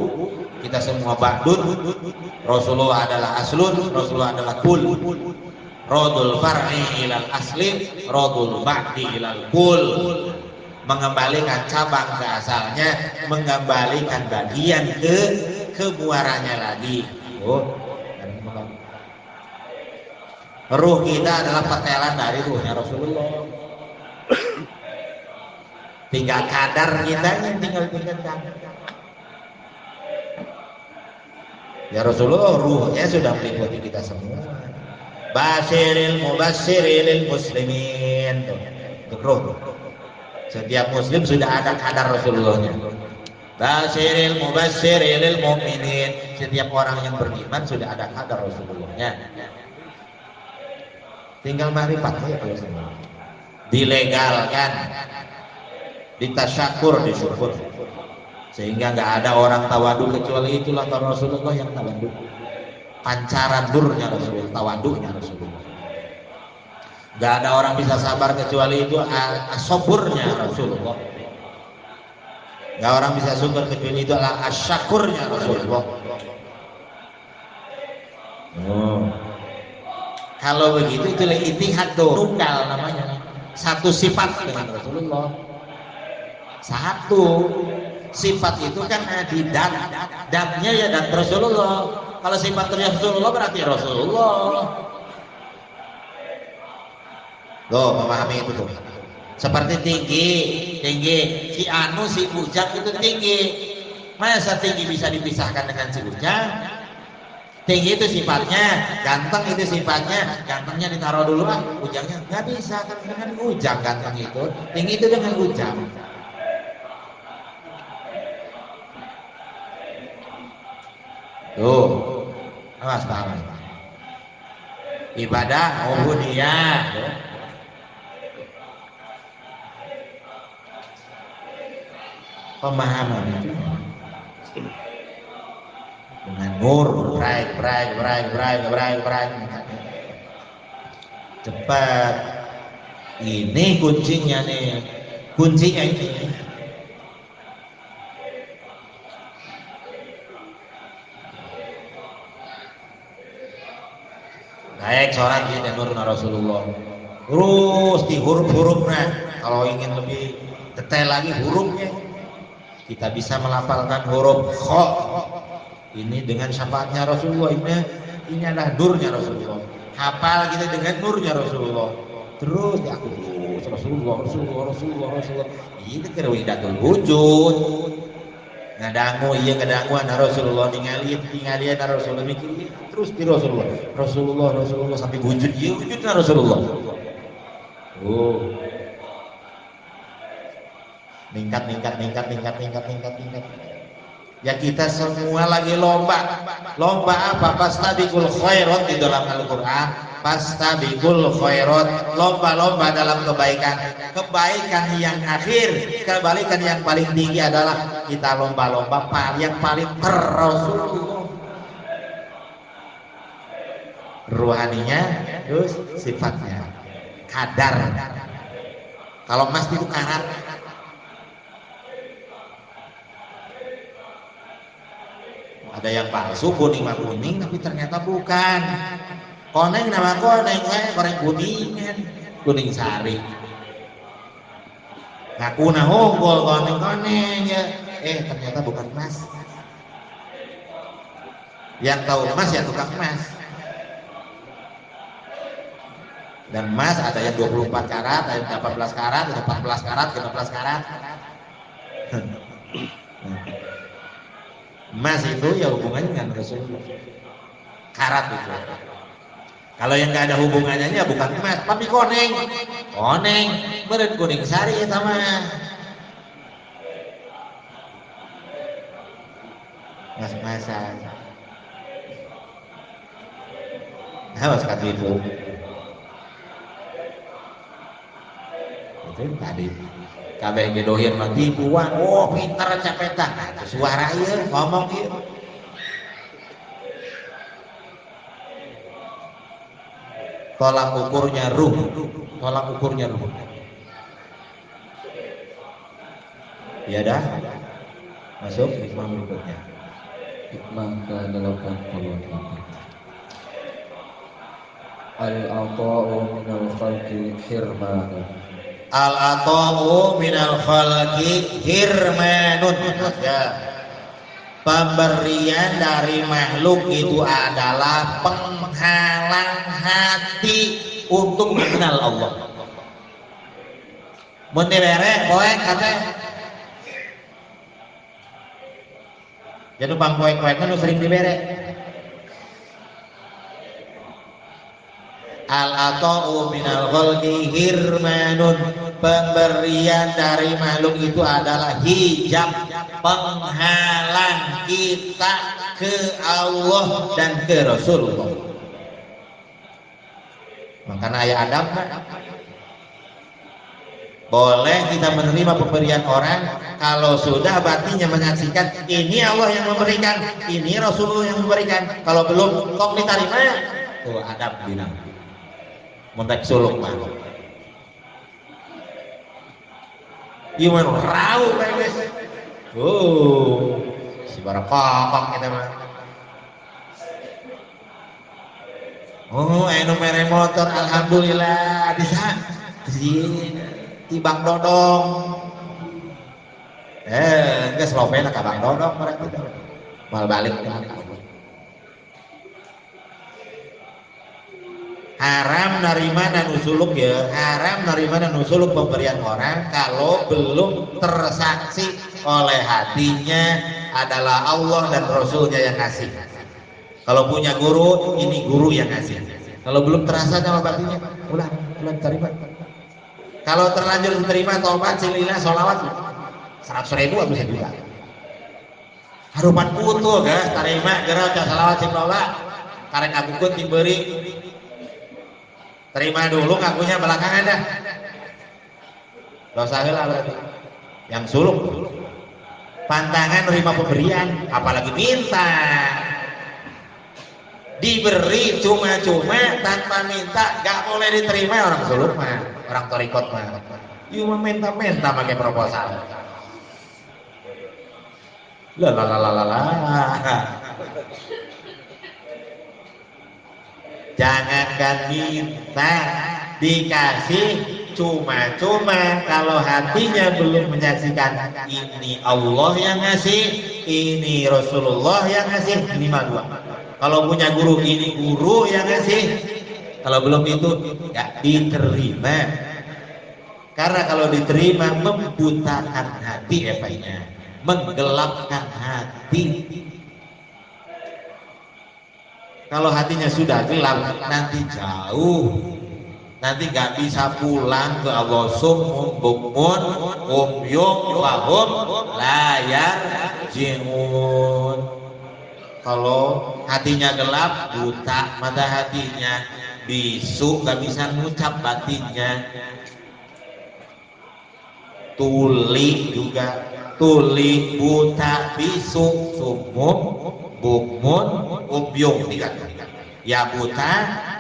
kita semua ba'dun. Rasulullah adalah aslun, Rasulullah adalah kul. Rodul far'i ilal asli, rodul ba'di ilal kul. Mengembalikan cabang ke asalnya, mengembalikan bagian ke muaranya lagi. Ruh kita adalah petelan dari ruhnya Rasulullah. Tinggal kadar kita yang tinggal tingkatkan. Ya Rasulullah ruhnya sudah meliputi kita semua. Basyiril mubasyiril muslimin. Untuk ruh. Setiap muslim sudah ada kadar Rasulullahnya. Basyiril mubasyiril mu'minin. Setiap orang yang beriman sudah ada kadar Rasulullahnya. Tinggal makrifat saja kalau semua. Dilegalkan, ditasyakur, disyukur. Sehingga nggak ada orang tawadu kecuali itulah Rasulullah yang tawadu. Pancaran durnya Rasulullah, tawadunya Rasulullah. Gak ada orang bisa sabar kecuali itu asoburnya Rasulullah. Gak orang bisa syukur kecuali itu adalah asyakurnya Rasulullah. Kalau begitu itulah ittihad tunggal namanya. Satu sifat dengan Rasulullah. Satu sifat itu kan di datnya ya dat Rasulullah. Kalau sifatnya Rasulullah berarti Rasulullah. Loh, memahami itu tuh. Seperti tinggi, si Anu, si Ujang itu tinggi. Masa tinggi bisa dipisahkan dengan si Ujang? Tinggi itu sifatnya, ganteng itu sifatnya. Gantengnya ditaruh dulu lah, Ujangnya nggak bisa kan dengan Ujang ganteng itu. Tinggi itu dengan Ujang. Tuh, awas paham. Ibadah ubudiyah. Pemahaman itu dengan nur berai cepat Ini kuncinya nih, kuncinya ini. Baik sholat di nurna Rasulullah. Terus di huruf-hurufnya. Kalau ingin lebih detail lagi hurufnya, kita bisa melafalkan huruf kha. Ini dengan syafaatnya Rasulullah. Ini adalah nurnya Rasulullah. Hafal kita dengan nurnya Rasulullah. Terus aku terus Rasulullah. Ini kira widatul wujud. Ngadangu iya ngadangu anak Rasulullah ningali anak Rasulullah mikir terus di Rasulullah sampai wujud iya wujudnya Rasulullah. Oh. Meningkat. Ya kita semua lagi lomba apa? Fastabiqul khairat di dalam Al-Qur'an. Fastabiqul khairat, lomba dalam kebaikan yang akhir, kebaikan yang paling tinggi adalah kita lomba yang paling Rasulullah. Ruhaninya, terus sifatnya, kadar. Kalau emas itu karat. Ada yang palsu kuning tapi ternyata bukan. Koneng nama koneng, goreng kuning sari. Ngaku honggol koneng ya. Ternyata bukan emas. Yang tahu emas ya tukang emas. Dan emas ada yang 24 karat, ada yang 18 karat, ada 14 karat, 15 karat. Emas itu ya hubungannya dengan Rasulullah. Karat itu. Kalau yang nggak ada hubungannya ya bukan emas, tapi koneng, beren kuning sari ya sama. Mas-masan. Awas kata ibu. Itu tadi. Kabeh gedohin mah tipuan. Oh, pintar capetan. Nah, suara ieu ngomong ieu. Tolak ukurnya ruh. Ya dah. Masuk hikmah berikutnya. Hikmah ke-88. Al-ata'u minal khalqi hirmanun. Al-ata'u minal khalqi hirmanun. Ya. Pemberian dari makhluk itu adalah penghalang hati untuk mengenal Allah. Mun dibere poek kate. Jadi bang poek-poeknya nu sering dibere. Al-ata'u minal khalqi hirmanun. Pemberian dari makhluk itu adalah hijab, penghalang kita ke Allah dan ke Rasulullah. Makanya ayah Adam boleh kita menerima pemberian orang kalau sudah batinnya menyaksikan ini Allah yang memberikan, ini Rasulullah yang memberikan. Kalau belum kok diterima, tuh Adam bilang mentek suluk mah. Iman rau guys. Si barakokok kita mah. Anu mere motor alhamdulillah bisa. Tibang dodong. Geus lopena ka Bang Dodong mereka itu. Mal balik ka. Haram narima dan usuluk ya, haram narima dan usuluk pemberian orang kalau belum tersaksi oleh hatinya adalah Allah dan Rasulnya yang ngasih. Kalau punya guru, ini guru yang ngasih. Kalau belum terasa sama batinnya, ulah terima. Kalau terlanjur terima taubat, silillah, sholawat 100.000 bisa juga. Harupan putu guys, terima gerak sholawat silillah, karek agukun diberi. Terima dulu ngakunya belakangan dah. Dosa heula berarti. Yang suluk pantangan nerima pemberian, apalagi minta. Diberi cuma-cuma tanpa minta, gak boleh diterima orang suluk mah. orang torikot mah. Ieu mah menta-menta make proposal. Jangankan minta, dikasih cuma-cuma kalau hatinya belum menyaksikan ini Allah yang ngasih, ini Rasulullah yang ngasih, ini mah dua. Kalau punya guru, ini guru yang ngasih. Kalau belum itu gak diterima. Karena kalau diterima membutakan hati efeknya, menggelapkan hati. Kalau hatinya sudah gelap, nanti jauh, nanti gak bisa pulang ke Allah. Summun bukmun umyum fahum layar jimun. Kalau hatinya gelap, buta mata hatinya, bisu gak bisa ngucap batinnya. Tuli juga, tuli, buta, bisu, sumum, bukmun, umyum. Ya buta,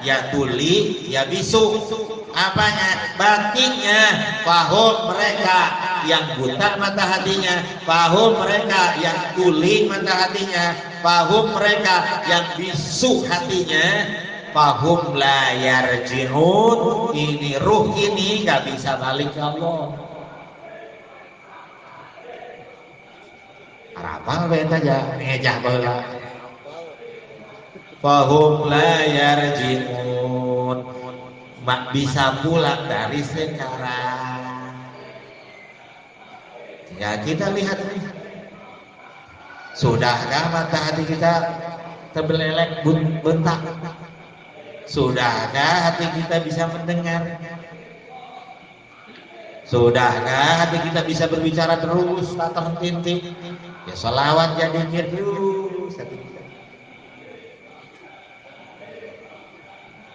ya tuli, ya bisu. Apanya? Batinnya. Fahum mereka yang buta mata hatinya, fahum mereka yang tuli mata hatinya, fahum mereka yang bisu hatinya, fahum la yarji'un. Ini ruh ini gak bisa balik ke Allah. Arapal beta aja ngejah baheula. Fahum la yarji'un. Mak bisa pulang dari sekarang. Ya kita lihat nih. Sudahkah mata hati kita terbelelek bentak? Sudahkah hati kita bisa mendengar? Sudahkah hati kita bisa berbicara terus tak terhenti? Ya sholawat jadi terus hati kita.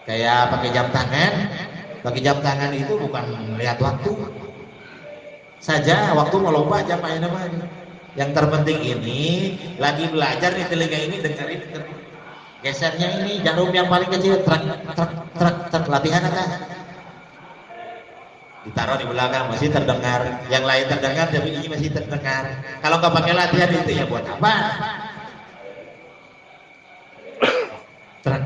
Kayak pakai jam tangan. Pakai jam tangan itu bukan melihat waktu saja, waktu mau lupa jam aja namanya. Yang terpenting ini lagi belajar nih, telinga ini dengerin. Gesernya ini jarum yang paling kecil, truk latihan apa? Ditaruh di belakang masih terdengar, yang lain terdengar tapi ini masih terdengar. Kalau nggak pakai latihan itu ya buat apa? Truk.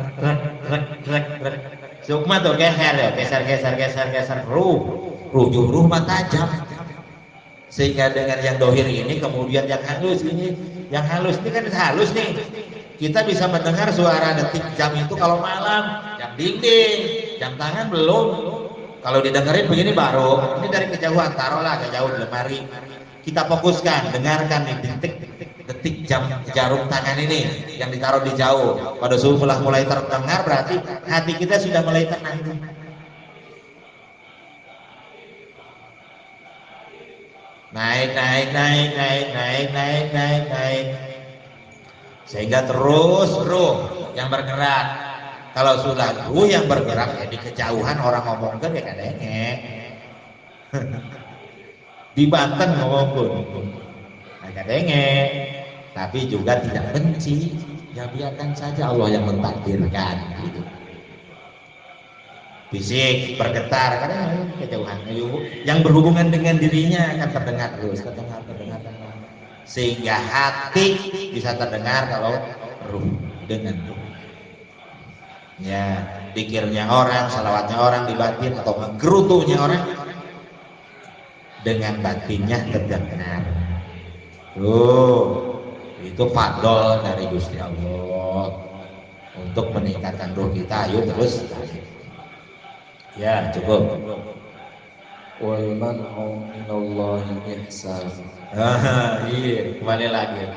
Sukma tuh geser ya, geser, ruh mah tajam. Sehingga dengan yang dohir ini kemudian yang halus ini kan halus nih. Kita bisa mendengar suara detik jam itu kalau malam, jam dinding, jam tangan belum. Kalau didengerin begini baru, ini dari kejauhan, taruhlah jauh di lemari. Kita fokuskan, dengarkan nih detik jam jarum tangan ini yang ditaruh di jauh. Pada sudah mulai terdengar berarti hati kita sudah mulai tenang. Naik. Sehingga terus ruh yang bergerak. Kalau sudah ruh yang bergerak ya di kejauhan orang ngomongkan ya kadenge. Di Banten ngomongkan kadenge. Tapi juga tidak benci, ya biarkan saja Allah yang mentakdirkan gitu. Fisik bergetar karena kejauhan yang berhubungan dengan dirinya akan terdengar terus, terdengar. Sehingga hati bisa terdengar kalau ruh dengan ruh. Ya, pikirnya orang, salawatnya orang di batin atau menggerutunya orang dengan batinnya terdengar. Itu fadl dari Gusti Allah untuk meningkatkan ruh kita. Ayo terus. Ya cukup. Wal man'u minallahi ihsan. Iya, kembali lagi.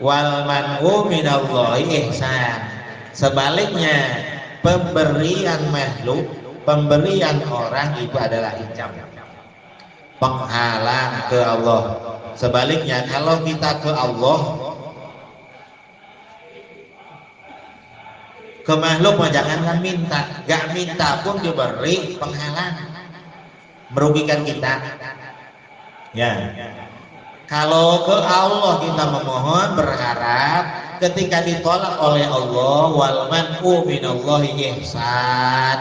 Wal man'u minallahi ihsan. Sebaliknya pemberian makhluk, pemberian orang itu adalah hijab, penghalang ke Allah. Sebaliknya kalau kita ke Allah, ke makhluk mah jangankan minta, gak minta pun diberi penghalang, merugikan kita. Ya, kalau ke Allah kita memohon berharap, ketika ditolak oleh Allah, wal man'u minallahi ihsan.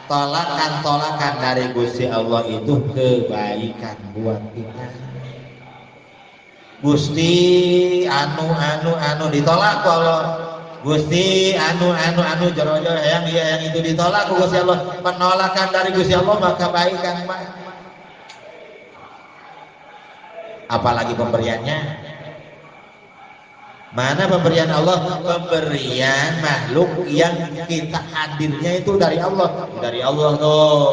tolakan dari Gusti Allah itu kebaikan buat kita. Gusti anu ditolak Allah. Gusti anu jero-jero yang itu ditolak ku Gusti Allah. Penolakan dari Gusti Allah maka kebaikan mah. Apalagi pemberiannya. Mana pemberian Allah? Pemberian makhluk yang kita hadirnya itu dari Allah. Dari Allah tuh.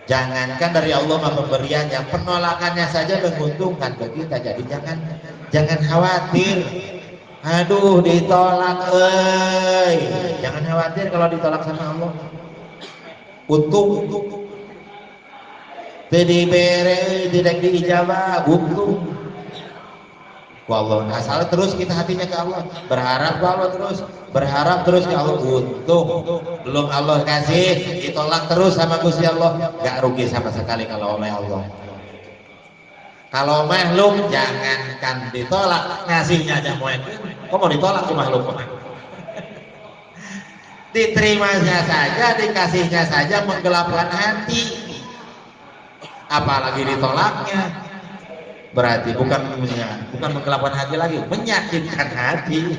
Jangankan dari Allah mah pemberiannya, penolakannya saja menguntungkan ke kita. Jadi jangan khawatir. Aduh ditolak, jangan khawatir kalau ditolak sama Allah. Untung. Tidak diijabah, untung. Allah, asal terus kita hatinya ke Allah, berharap ke Allah terus, berharap terus ke Allah. Untung belum Allah kasih, ditolak terus sama Gusti Allah, gak rugi sama sekali kalau oleh Allah. Kalau makhluk jangankan ditolak, ngasihnya aja mau ditolak tuh makhluk. Diterimanya saja, dikasihnya saja menggelapkan hati, apalagi ditolaknya. Berarti bukan menggelapkan hati lagi, menyakitkan hati.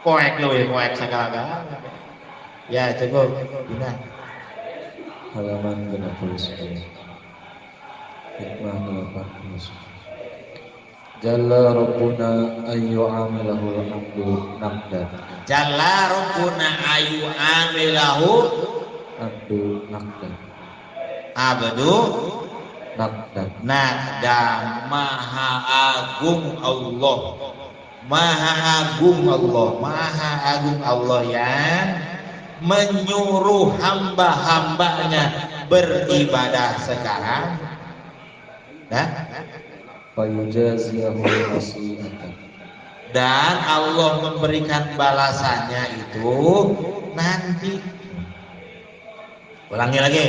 Koek segala-gala. Ya cukup. Gimana? Halaman 89. Hikmah 80. Jalla Rabbuna ayyu amilahu al-abdu naqdan. Jalla Rabbuna ayyu amilahu abdu naqdan. Abdu Naqdan. Maha agung Allah. Maha agung Allah yang menyuruh hamba-hambanya beribadah sekarang. Fayujaziyahu nasi'atan. Dan Allah memberikan balasannya itu nanti. Ulangi lagi.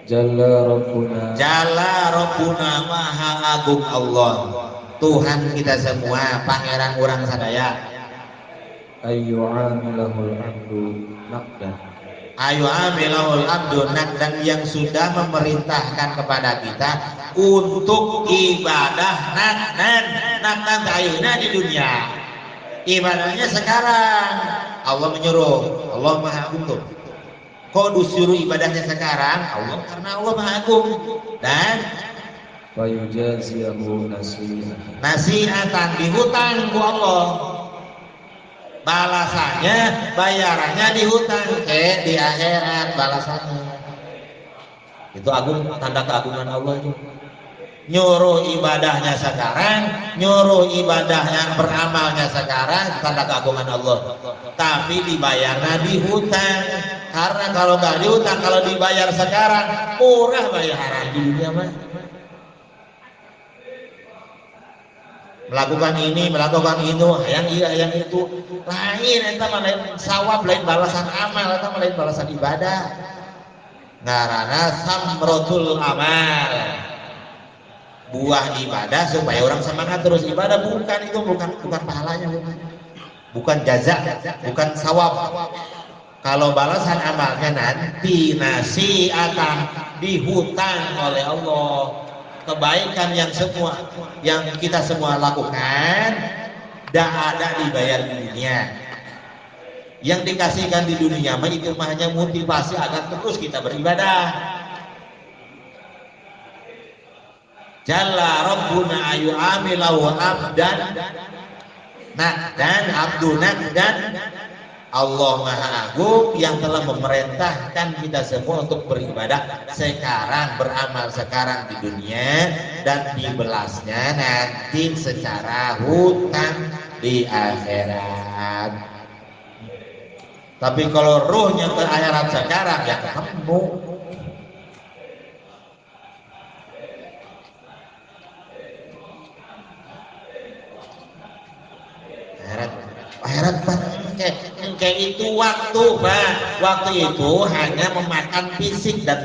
Jalla Rabbuna maha agung Allah, Tuhan kita semua, pangeran urang sadaya. Ayyu amilahul abdu naqdan. Ayyu amilahul abdu naqdan, yang sudah memerintahkan kepada kita untuk ibadah naqdan ayeuna di dunia. Ibadahnya sekarang. Allah menyuruh, Allah maha agung tuh. Kok disuruh ibadahnya sekarang? Allah, karena Allah maha agung. Dan wayujaziyahu nasi'atan, dihutang ku Allah. Balasannya, bayarannya dihutang di akhirat balasannya. Itu agung, tanda keagungan Allah itu. Nyuruh ibadahnya sekarang, nyuruh ibadahnya beramalnya sekarang, tanda keagungan Allah. Tapi dibayarnya dihutang. Karena kalau nggak dihutang, kalau dibayar sekarang murah bayaran di dunia mah. Melakukan ini, melakukan itu, yang iya, yang itu, lain itu mah lain sawab, lain balasan amal, itu mah lain balasan ibadah. Ngarana samrotul amal, buah ibadah supaya orang semangat terus ibadah. Bukan itu, bukan pahalanya, bukan jaza, bukan sawab. Kalau balasan amalnya nanti nasi'atan, dihutang oleh Allah. Kebaikan yang kita semua lakukan dah ada dibayar di dunia. Yang dikasihkan di dunia mah itu hanya motivasi agar terus kita beribadah. Jalla Rabbuna ayu amilahu abdan dan abdunak dan Allah Maha Agung yang telah memerintahkan kita semua untuk beribadah sekarang, beramal sekarang di dunia, dan dibelasnya nanti secara hutang di akhirat. Tapi kalau ruhnya ke akhirat sekarang ya ketemu. Akhirat kayak itu waktu itu hanya memakan fisik dan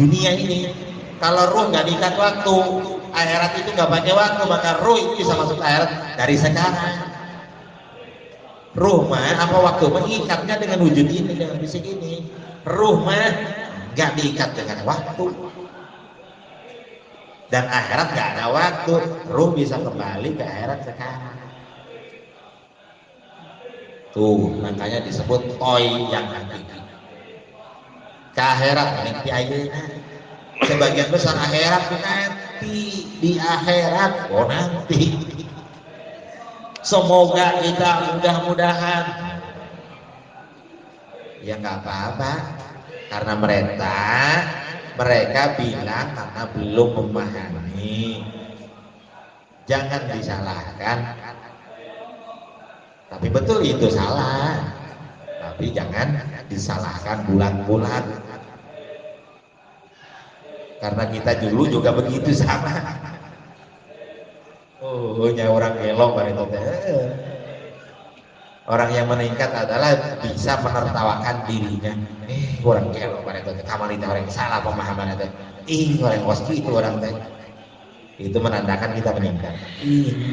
dunia ini. Kalau ruh nggak diikat waktu, akhirat itu nggak pakai waktu, maka ruh itu bisa masuk akhirat dari sekarang. Ruh mah apa waktu mengikatnya dengan wujud ini, dengan fisik ini. Ruh mah gak diikat dengan waktu. Dan akhirat gak ada waktu. Ruh bisa kembali ke akhirat sekarang. Tuh, makanya disebut toy yang hakiki. Ke akhirat nanti ayeuna. Sebagian besar akhirat nanti, di akhirat nanti. Semoga kita mudah-mudahan ya nggak apa-apa, karena mereka bilang karena belum memahami. Jangan disalahkan, tapi betul itu salah, tapi jangan disalahkan bulan-bulan, karena kita dulu juga begitu sama. Oh, nya orang gelo itu teh. Orang yang meningkat adalah bisa menertawakan dirinya. Orang gelo itu teh. Kamar itu orang salah pemahaman itu. Orang waski itu orang teh. Itu menandakan kita meningkat.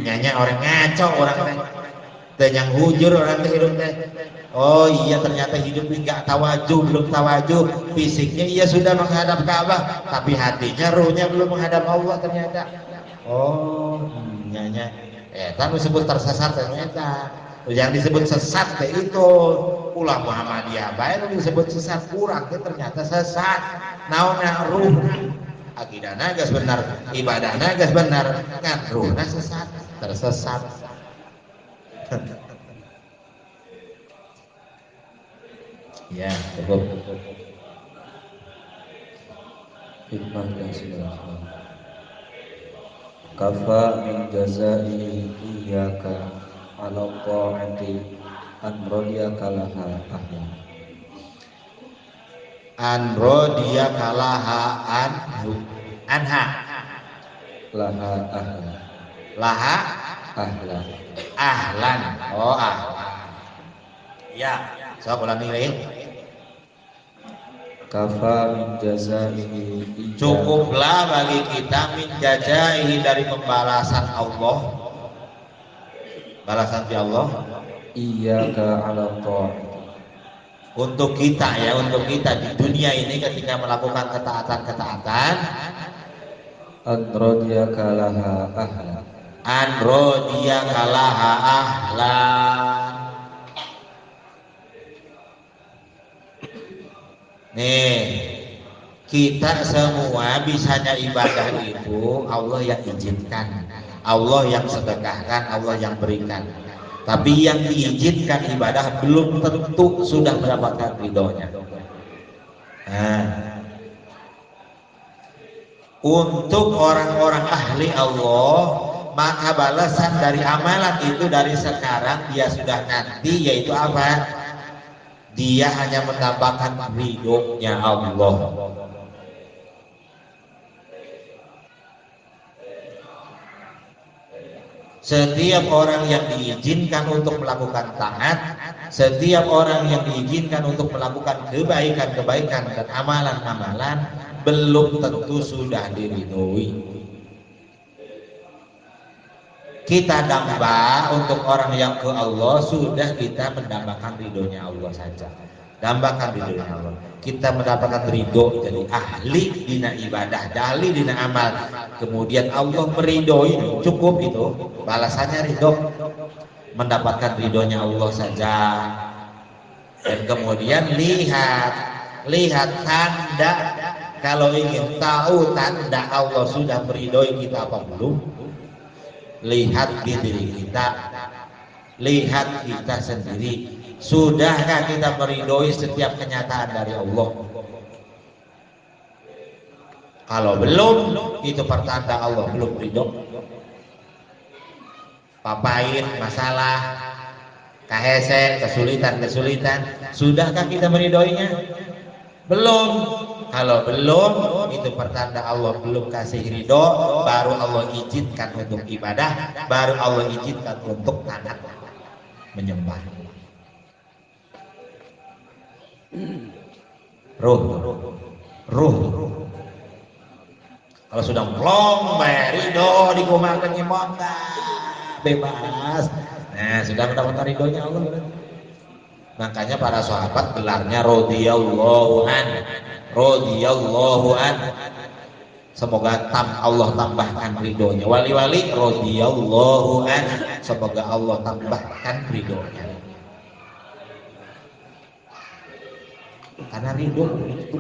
Nyanya orang ngaco orang teh. Teh yang hujur orang teh hidup teh. Oh iya, ternyata hidup ini nggak tawajuh, belum tawajuh. Fisiknya iya sudah menghadap Ka'bah, tapi hatinya, ruhnya belum menghadap Allah ternyata. Oh, nyanya, kan disebut tersesat ternyata. Yang disebut sesat itu ulah Muhammadiyah bae disebut sesat, kurang ternyata sesat. Naonna ruh akidahna geus benar, ibadahna geus benar, kan ruhna sesat, tersesat. Ya, cukup. Hikmah dan silakan. Kafa min jazai iyyaka ala ta'ati an radiyaka laha ahla. An radiyaka laha anha. Laha ahla. Laha Ahla. ahlan. Oh, ahlan. Ya, sok ulangi lagi. Kafa min jazaihi iyyaka. Cukuplah bagi kita min jazaihi dari pembalasan Allah. Balasan di Allah. Iyyaka ala ta'ati. Untuk kita ya, untuk kita di dunia ini ketika melakukan ketaatan-ketaatan, An radiyaka laha ahla. an radiyaka laha ahlan. Nih, kita semua bisanya ibadah itu Allah yang izinkan, Allah yang sedekahkan, Allah yang berikan. Tapi yang diizinkan ibadah belum tentu sudah mendapatkan ridhonya. Nah, untuk orang-orang ahli Allah, maka balasan dari amalan itu dari sekarang dia sudah nanti, yaitu apa? Dia hanya mendapatkan ridhonya Allah. Setiap orang yang diizinkan untuk melakukan taat, setiap orang yang diizinkan untuk melakukan kebaikan-kebaikan dan amalan-amalan, belum tentu sudah diridhoi. Kita damba untuk orang yang ke Allah, sudah kita mendambakan ridhonya Allah saja. Dambakan ridhonya Allah. Kita mendapatkan ridho jadi ahli dina ibadah, ahli dina amal. Kemudian Allah meridhoi, cukup itu. Balasannya ridho. Mendapatkan ridhonya Allah saja. Dan kemudian lihat tanda. Kalau ingin tahu tanda Allah sudah meridhoi kita apa belum, lihat di diri kita, lihat kita sendiri. Sudahkah kita meridhoi setiap kenyataan dari Allah? Kalau belum, itu pertanda Allah belum ridho. Papain, masalah, kahese, kesulitan, sudahkah kita meridhoinya? Belum. Kalau belum, itu pertanda Allah belum kasih ridho. Baru Allah izinkan untuk ibadah, baru Allah izinkan untuk taat menyembah. Ruh. Kalau sudah plong, ridho dikumakan imam, bebas. Nah, sudah mendapatkan ridhonya Allah. Makanya para sahabat gelarnya radhiyallahu an. Radhiyallahu an. Semoga Allah tambahkan ridhonya. Wali-wali radhiyallahu an. Semoga Allah tambahkan ridhonya. Karena ridho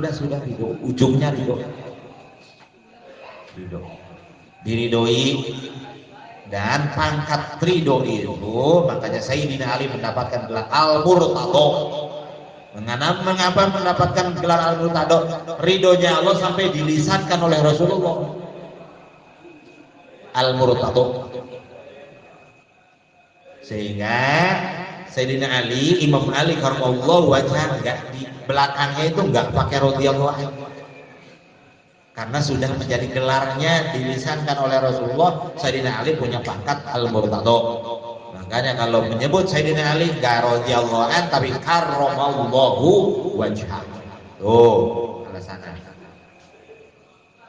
sudah ridho, ujungnya ridho. Diridhoi. Dan pangkat ridho itu, makanya Sayyidina Ali mendapatkan gelar Al-Murtadho. Mengapa mendapatkan gelar Al-Murtadho? Ridhonya Allah sampai dilisankan oleh Rasulullah. Al-Murtadho. Sehingga Sayyidina Ali, Imam Ali karramallahu wajhah, di belakangnya itu nggak pakai radhiyallahu anhu. Karena sudah menjadi gelarnya dilisankan oleh Rasulullah. Sayyidina Ali punya pangkat Al-Murtadho. Makanya kalau menyebut Sayyidina Ali gak radhiyallahu an, tapi karramallahu wajhah. Tuh alasannya.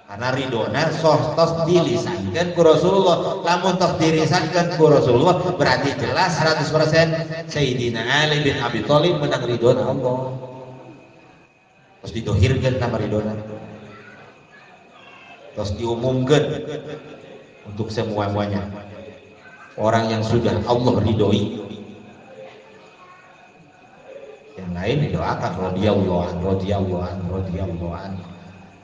Karena ridona soh tos dilisankan ku Rasulullah. Lamun tos dilisankan ku Rasulullah berarti jelas 100% Sayyidina Ali bin Abi Thalib menang ridona Allah. Terus didohirkan nama ridona. Terus diumumkan untuk semuanya orang yang sudah Allah ridhoi. Yang lain didoakan radhiyallahu an.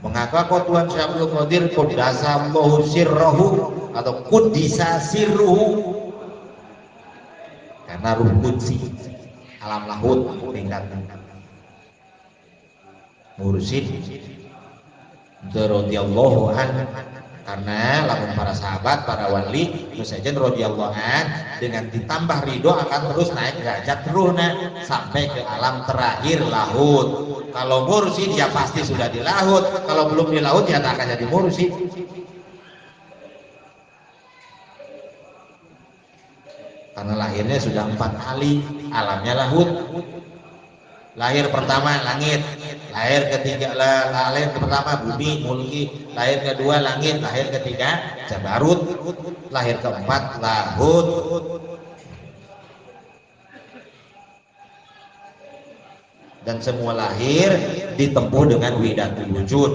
Mengapa kau Tuhan Syekh Abdul Qadir quddasallahu sirruhu atau quddisa sirruhu? Karena ruh qudsi alam lahut tingkatnya. Mursyid radhiyallahu an, karena lamun para sahabat, para wali itu saja radhiyallahu an dengan ditambah ridho akan terus naik derajat ruhna sampai ke alam terakhir lahut. Kalau mursyid ya pasti sudah di lahut, kalau belum di lahut ya tak akan jadi mursyid. Karena lahirnya sudah 4 kali, alamnya lahut. Lahir pertama langit, lahir ketiga lahir pertama bumi mulki, lahir kedua langit, lahir ketiga jabarut, lahir keempat lahut. Dan semua lahir ditempuh dengan widatul wujud.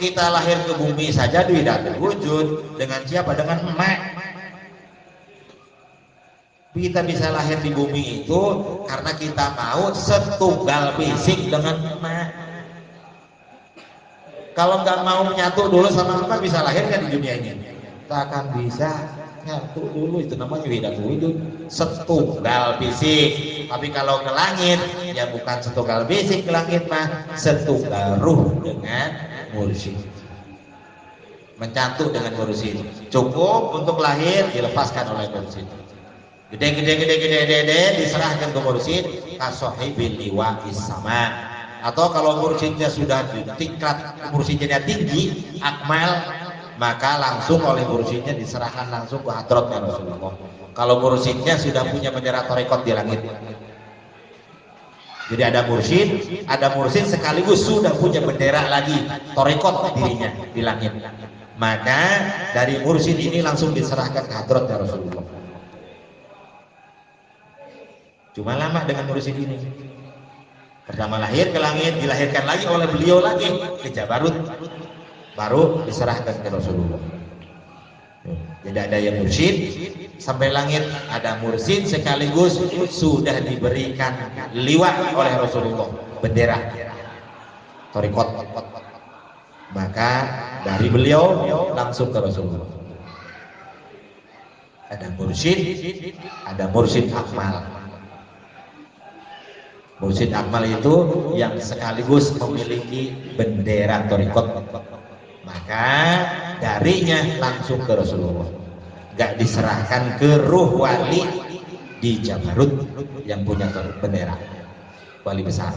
Kita lahir ke bumi saja widatul wujud dengan siapa? Dengan emak. Kita bisa lahir di bumi itu karena kita mau setunggal fisik dengan emak. Kalau nggak mau menyatu dulu sama emak, bisa lahir kan di dunia ini? Tak akan bisa nyatu dulu, itu namanya widatul wujud, setunggal fisik. Tapi kalau ke langit, ya bukan setunggal fisik ke langit mah, setunggal ruh dengan mursyid. Mencatu dengan mursyid. Cukup untuk lahir dilepaskan oleh mursyid. Gede diserahkan ke mursyid kasohibil liwa'is sama. Atau kalau mursyidnya sudah di tingkat mursyidnya tinggi akmal, maka langsung oleh mursyidnya diserahkan langsung ke hadratnya Rasulullah. Kalau mursyidnya sudah punya bendera tarekat di langit, jadi ada mursyid sekaligus sudah punya bendera lagi tarekat dirinya di langit, maka dari mursyid ini langsung diserahkan ke hadratnya Rasulullah. Cuma lama dengan mursyid ini. Pertama lahir ke langit, dilahirkan lagi oleh beliau lagi ke Jabarut, baru diserahkan ke Rasulullah. Jadi ada yang mursyid sampai langit, ada mursyid sekaligus sudah diberikan liwat oleh Rasulullah, bendera tarekat. Maka dari beliau langsung ke Rasulullah. Ada mursyid akmal. Mursyid akmal itu yang sekaligus memiliki bendera tarekat, maka darinya langsung ke Rasulullah, gak diserahkan ke ruh wali di Jabarut yang punya bendera wali besar.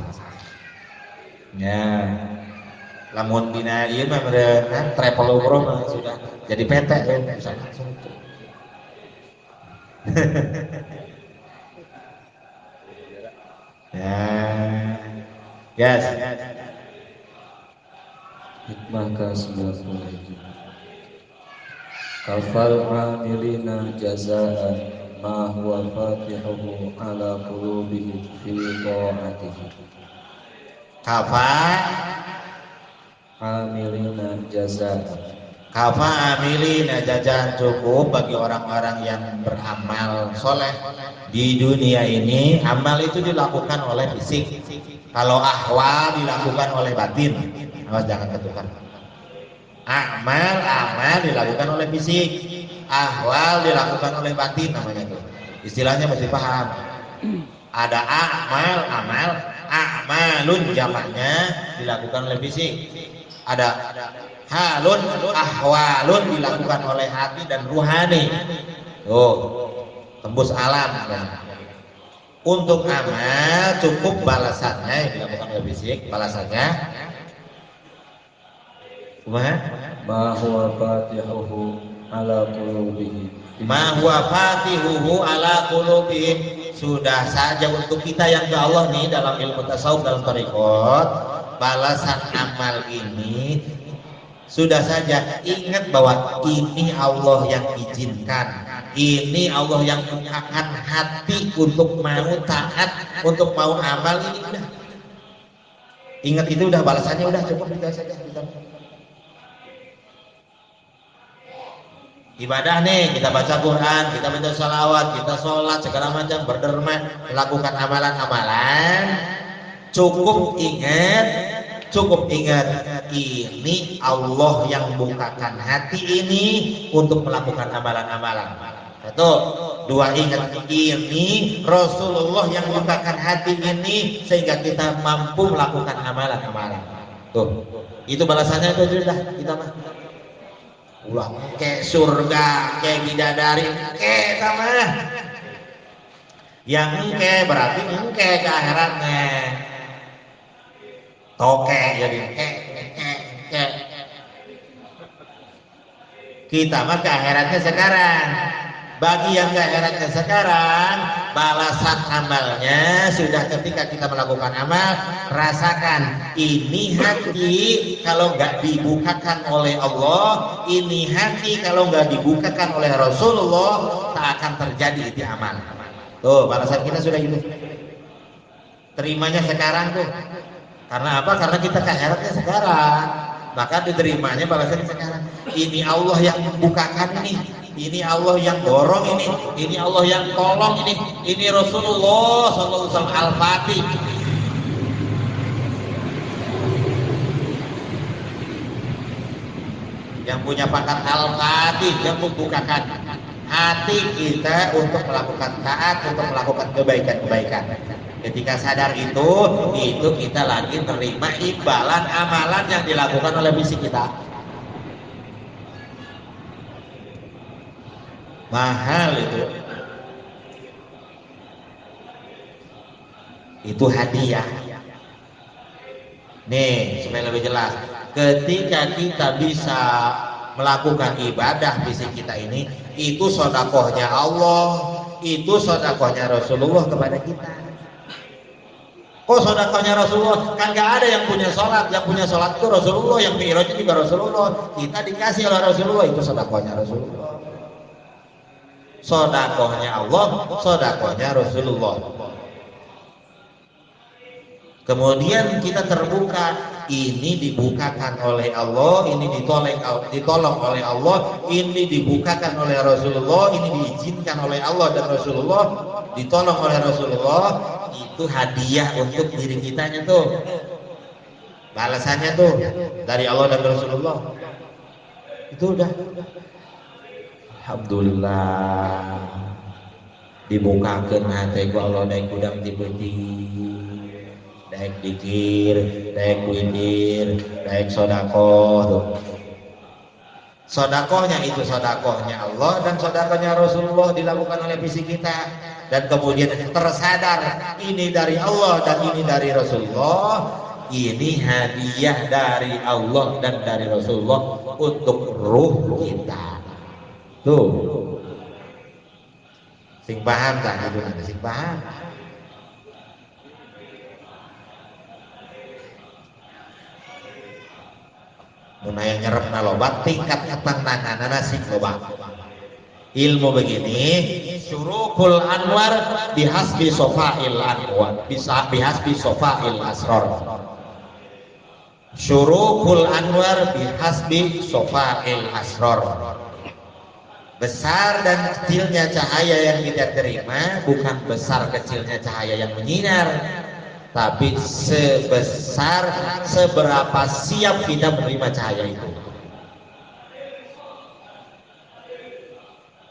Ya, lamun dina ieu mah travel umroh mah sudah jadi PT ya, bisa langsung itu. Ya, yes. Hikmah ke-97. Kafal amilina jazaan ma huwa fatihuhu ala qulubihim fi ta'atihi. Kafa Amilina jazaa. Kafa amilina jajan cukup bagi orang-orang yang beramal soleh di dunia ini. Amal itu dilakukan oleh fisik. Kalau ahwal dilakukan oleh batin. Awas jangan ketukar. Amal dilakukan oleh fisik. Ahwal dilakukan oleh batin namanya itu. Istilahnya mesti paham. Ada amalun jamaknya dilakukan oleh fisik. Ada halun, ahwalun dilakukan oleh hati dan ruhani. Tuh, tembus alam. Untuk amal cukup balasannya yang dilakukan oleh fisik, balasannya Ma huwa fatihuhu ala qulubihim. Ma huwa fatihuhu ala qulubihim. Sudah saja untuk kita yang ke Allah nih dalam ilmu tasawuf, dalam thariqat, balasan amal ini sudah saja ingat bahwa ini Allah yang izinkan, ini Allah yang bukakan hati untuk mau taat, untuk mau amal. Ini udah ingat, itu udah balasannya, udah cukup itu saja. Ibadah nih, kita baca Quran, kita baca salawat, kita sholat, segala macam, berderma, melakukan amalan-amalan. Cukup ingat, ini Allah yang bukakan hati ini untuk melakukan amalan-amalan. Satu, dua, ingat, ini Rasulullah yang bukakan hati ini sehingga kita mampu melakukan amalan-amalan. Tuh, itu balasannya itu sudah kita mah. Ulah ke surga, ke bidadari, ke sama. Yang ke berarti ke akhiratnya. Toke jadi ke. Kita mah ke akhiratnya sekarang. Bagi yang ke akhiratnya sekarang, balasan amalnya sudah ketika kita melakukan amal. Rasakan, ini hati kalau nggak dibukakan oleh Allah, ini hati kalau nggak dibukakan oleh Rasulullah, tak akan terjadi itu amal. Tuh, balasan kita sudah itu. Terimanya sekarang tuh. Karena apa? Karena kita ke akhiratnya sekarang. Maka diterimanya balasan sekarang. Ini Allah yang membukakan ini Allah yang dorong ini Allah yang tolong ini Rasulullah sallallahu alaihi wasallam Al-Fatih. Yang punya pangkat Al-Fatih yang membukakan hati kita untuk melakukan taat, untuk melakukan kebaikan-kebaikan. Ketika sadar itu kita lagi terima imbalan amalan yang dilakukan oleh fisik kita. Mahal itu hadiah. Nih supaya lebih jelas, ketika kita bisa melakukan ibadah fisik kita ini, itu sedekahnya Allah, itu sedekahnya Rasulullah kepada kita. Kok sedekahnya Rasulullah? Kan gak ada yang punya sholat itu Rasulullah, yang mi'raj juga Rasulullah, kita dikasih oleh Rasulullah, itu sedekahnya Rasulullah. Sedekahnya Allah, sedekahnya Rasulullah. Kemudian kita terbuka, ini dibukakan oleh Allah, ini ditolong oleh Allah, ini dibukakan oleh Rasulullah, ini diizinkan oleh Allah dan Rasulullah, ditolong oleh Rasulullah. Itu hadiah untuk diri kitanya tuh. Balasannya tuh dari Allah dan Rasulullah. Itu udah. Alhamdulillah dibukakan hati ku Allah daek udang dibeti, daek dikir, daek windir, daek sodakoh. Sodakohnya itu sodakohnya Allah dan sodakohnya Rasulullah dilakukan oleh fisik kita, dan kemudian tersadar ini dari Allah dan ini dari Rasulullah. Ini hadiah dari Allah dan dari Rasulullah untuk ruh kita. Tuh, sing paham tak itu nanti sing paham. Mun aya nyerepna loba tingkat ketenanganna sing loba. Ilmu begini, syurukul anwar bihasbi sofa'il anwar, bihasbi sofa'il asror. Syurukul anwar bihasbi sofa'il asror. Besar dan kecilnya cahaya yang kita terima bukan besar kecilnya cahaya yang menyinar, tapi sebesar seberapa siap kita menerima cahaya itu.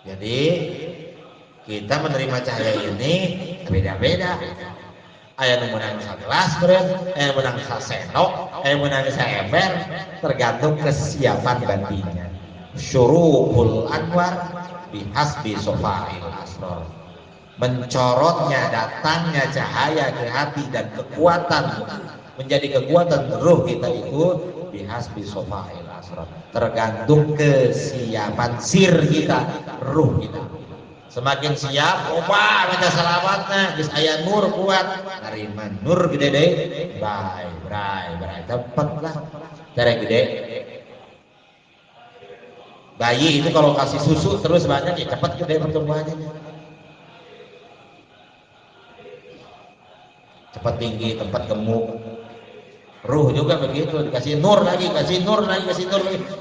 Jadi kita menerima cahaya ini beda-beda. Aya nu menang sagelas beureun, aya menang sasendok, aya menang saember, tergantung kesiapan batinnya. Syurukul anwar bihasbi sofa'il asror. Mencorotnya, datangnya cahaya ke hati dan kekuatan menjadi kekuatan ruh kita itu bihasbi sofa'il asror. Tergantung kesiapan sir kita, ruh kita. Semakin siap, oba baca salamatna, geus aya nur kuat, narima nur gede deui, bray, cepet lah, cara gede. Bayi itu kalau kasih susu terus banyak ya cepat gede pertumbuhannya. Cepat tinggi, tempat gemuk. Ruh juga begitu, dikasih nur lagi, kasih nur lagi,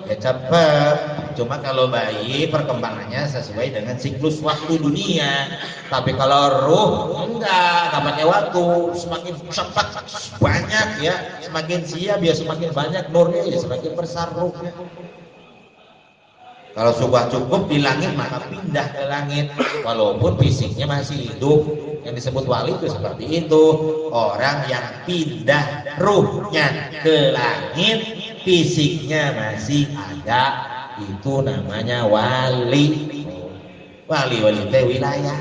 ya cepat. Cuma kalau bayi perkembangannya sesuai dengan siklus waktu dunia. Tapi kalau ruh enggak pakai waktu, semakin cepat banyak ya, semakin siap ya semakin banyak nurnya ya semakin besar ruhnya. Kalau sudah cukup di langit maka pindah ke langit, walaupun fisiknya masih hidup. Yang disebut wali itu seperti itu, orang yang pindah ruhnya ke langit, fisiknya masih ada, itu namanya wali. Wali teh wilayah.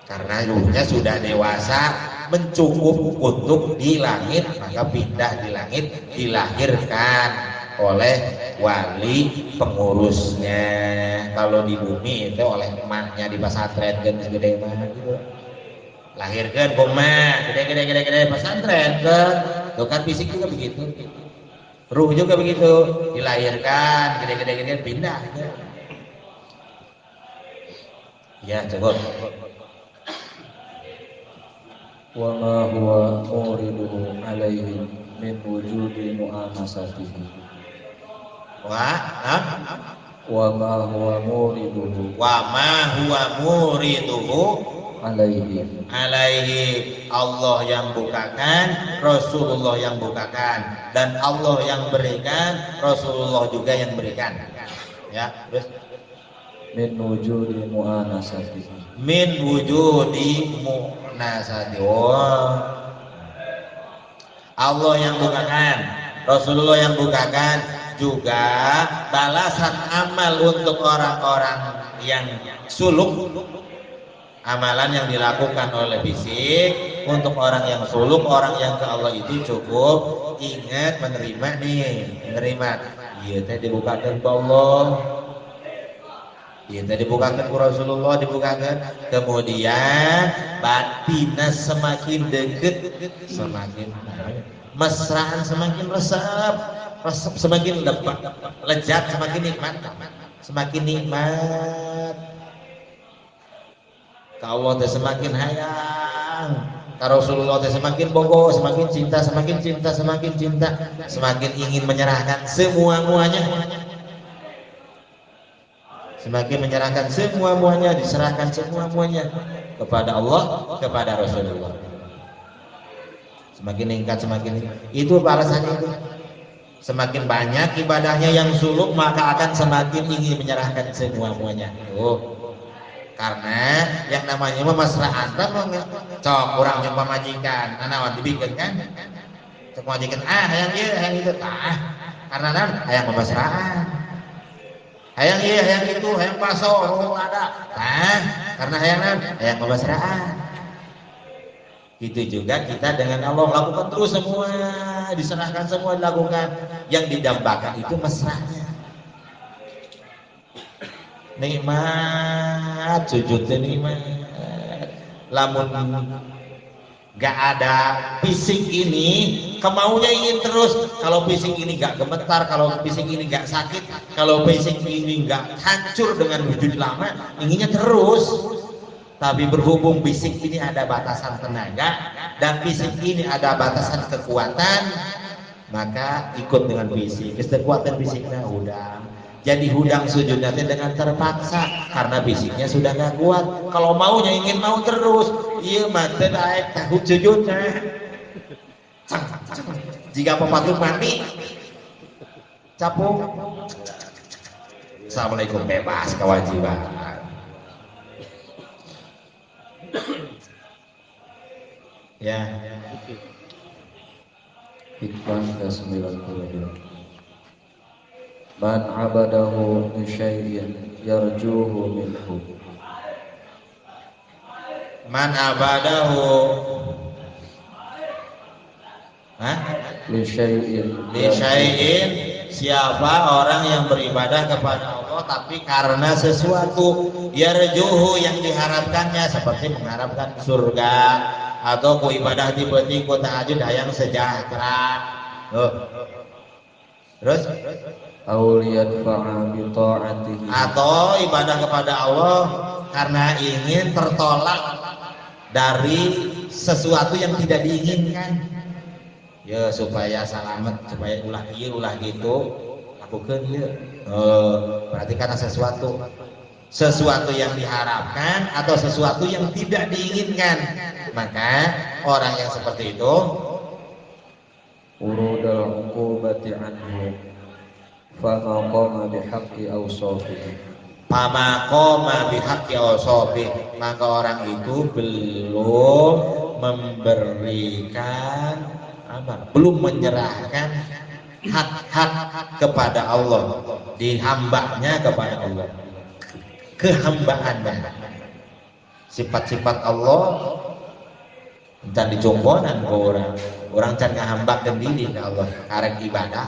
Karena ruhnya sudah dewasa, mencukup untuk di langit, maka pindah di langit, dilahirkan oleh wali pengurusnya. Kalau di bumi itu oleh emaknya di pesantren kan gede banget gitu. Lahirkan koma gede pesantren kan. Tuh kan fisik juga begitu. Ruh juga begitu, dilahirkan gede pindah. Ya, coba. Wa ma huwa muriduhu alaihi min wujudi mu'anasatihi. Wa ma huwa muriduhu alaihi Allah yang bukakan, Rasulullah yang bukakan, dan Allah yang berikan, Rasulullah juga yang berikan. Ya, terus min wujudi mu'anasatihi. Min wujudi mu'anasatihi. Allah yang bukakan, Rasulullah yang bukakan, juga balasan amal untuk orang-orang yang suluk, amalan yang dilakukan oleh fisik untuk orang yang suluk, orang yang ke Allah itu cukup ingat menerima iya teh dibukakan ke Allah, iya teh dibukakan ke Rasulullah, dibukakan, kemudian batinnya semakin dekat, semakin mesraan, semakin resep semakin lezat, semakin nikmat, ka Allah teh semakin hayang, ka Rasulullah teh semakin bogo, semakin cinta, semakin ingin menyerahkan semua-muanya, diserahkan semua-muanya kepada Allah, kepada Rasulullah. Semakin meningkat, itu balasannya itu. Semakin banyak ibadahnya yang suluk, maka akan semakin ingin menyerahkan semua-muanya. Karena yang namanya mesraan cok kurang nyoba majikan, anawan dibikin kan, cok majikan hayang ieu hayang itu karena hayang mesraan, hayang ieu hayang itu hayang paso ada karena hayang mesraan. Itu juga kita dengan Allah lakukan terus semua, diserahkan semua, dilakukan. Yang didambakan itu mesranya. Nikmat, sujud nikmat. Lamun nggak ada fisik ini kemaunya ingin terus. Kalau fisik ini nggak gemetar, kalau fisik ini nggak sakit, kalau fisik ini nggak hancur dengan wujud lama, inginnya terus. Tapi berhubung fisik ini ada batasan tenaga dan fisik ini ada batasan kekuatan, maka ikut dengan fisik. Kekuatan fisiknya hudang. Jadi hudang sujudnya dengan terpaksa karena fisiknya sudah nggak kuat. Kalau maunya ingin mau terus, iya mati naik takut sujudnya. Jika pepatah mandi, capung. Assalamualaikum, bebas kewajiban. Ya. Hikmah ke-92. Man abadahu bi syai'in yarjuhu minhu. Man abadahu Li syai'in. Li syai'in, siapa orang yang beribadah kepada Allah tapi karena sesuatu yarjuhu yang diharapkannya, seperti mengharapkan surga atau ku ibadah tiba-tiba ku tahajud hayang sejahtera. Terus Auliyadfa'a bi ta'atihi, atau ibadah kepada Allah karena ingin tertolak dari sesuatu yang tidak diinginkan, ya supaya selamat, supaya ulah ieu ulah gitu lakukeun ieu. Berarti karena sesuatu yang diharapkan atau sesuatu yang tidak diinginkan, maka orang yang seperti itu urudal uqubati anhu fama qama bihaqqi awsafihi. Pamaqoma bihaqqi awsafihi, maka orang itu belum memberikan belum menyerahkan hak-hak kepada Allah, dihambanya kepada Allah, kehambaannya, sifat-sifat Allah dan dicombonan ke orang can ngahambakeun diri ke Allah, karek ibadah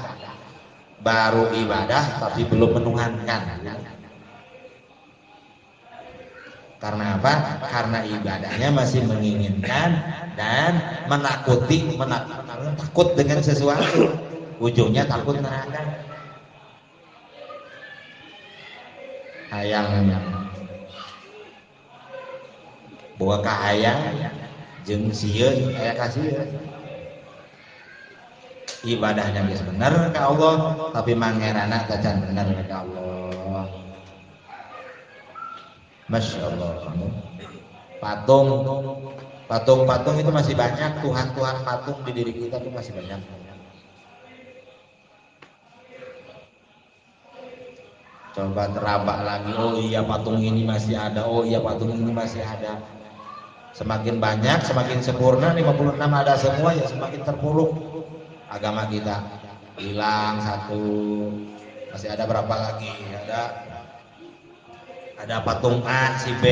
baru ibadah tapi belum menuhankan. Karena apa? Karena ibadahnya masih menginginkan dan takut dengan sesuatu, ujungnya takut neraka. Hayang boga kahayang jeung sieun aya kasieun. Ibadahnya geus bener ka Allah tapi mangerana teh can bener ka Allah. Masya Allah. Patung itu masih banyak, Tuhan patung di diri kita itu masih banyak. Coba terabak lagi, oh iya patung ini masih ada, oh iya patung ini masih ada. Semakin banyak, semakin sempurna, 56 ada semua, ya semakin terpuruk agama kita. Hilang satu, masih ada berapa lagi? Ada patung A, si B,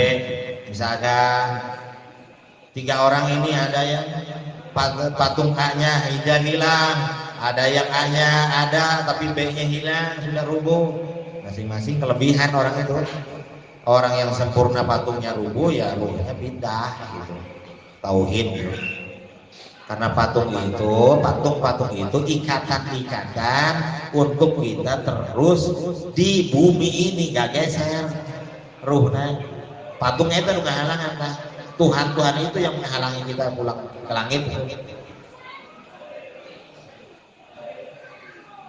misalkan 3 orang ini ada yang patung A-nya sudah hilang, ada yang A-nya ada tapi B-nya hilang, sudah rubuh. Masing-masing kelebihan orang itu. Orang yang sempurna patungnya rubuh, ya ruhnya pindah gitu. Tauhid gitu. Karena patung itu ikatan-ikatan untuk kita terus di bumi ini, gak geser ruhna. Patungnya itu ngahalangan kan. Tuhan itu yang menghalangi kita pulang ke langit.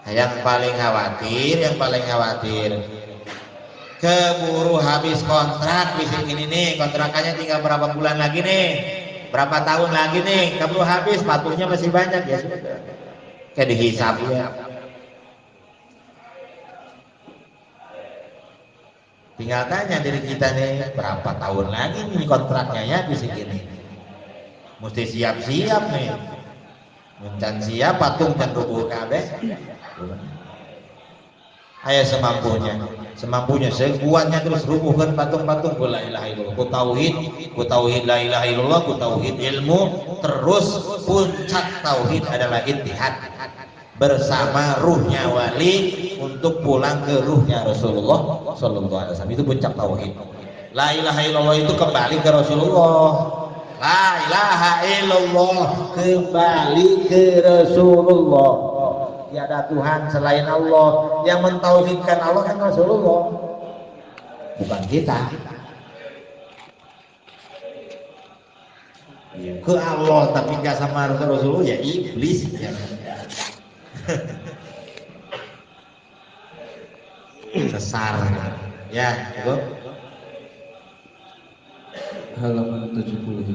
Yang paling khawatir keburu habis kontrak bisnis ini nih, kontrakannya tinggal berapa bulan lagi nih, berapa tahun lagi nih, keburu habis, patungnya masih banyak, ya sudah kayak dihisap ya. Tinggal tanya diri kita nih, berapa tahun lagi nih kontraknya ya di sini. Mesti siap-siap nih. Muncan siap patung dan rubuh kabeh. Ayo semampunya sekuatnya terus rubuhkan patung-patung. La ilaha illallah, ku tauhid la ilaha illallah, ku tauhid ilmu, terus puncak tauhid adalah ittihad bersama ruhnya wali untuk pulang ke ruhnya Rasulullah sallallahu alaihi wasallam. Itu puncak tauhid. La ilaha illallah itu kembali ke Rasulullah. La ilaha illallah, kembali ke Rasulullah. Tiada Tuhan selain Allah. Yang mentauhidkan Allah kan Rasulullah, bukan kita. Ke Allah tapi nggak sama Rasulullah ya iblis ya. Sesar ya itu. Halaman 70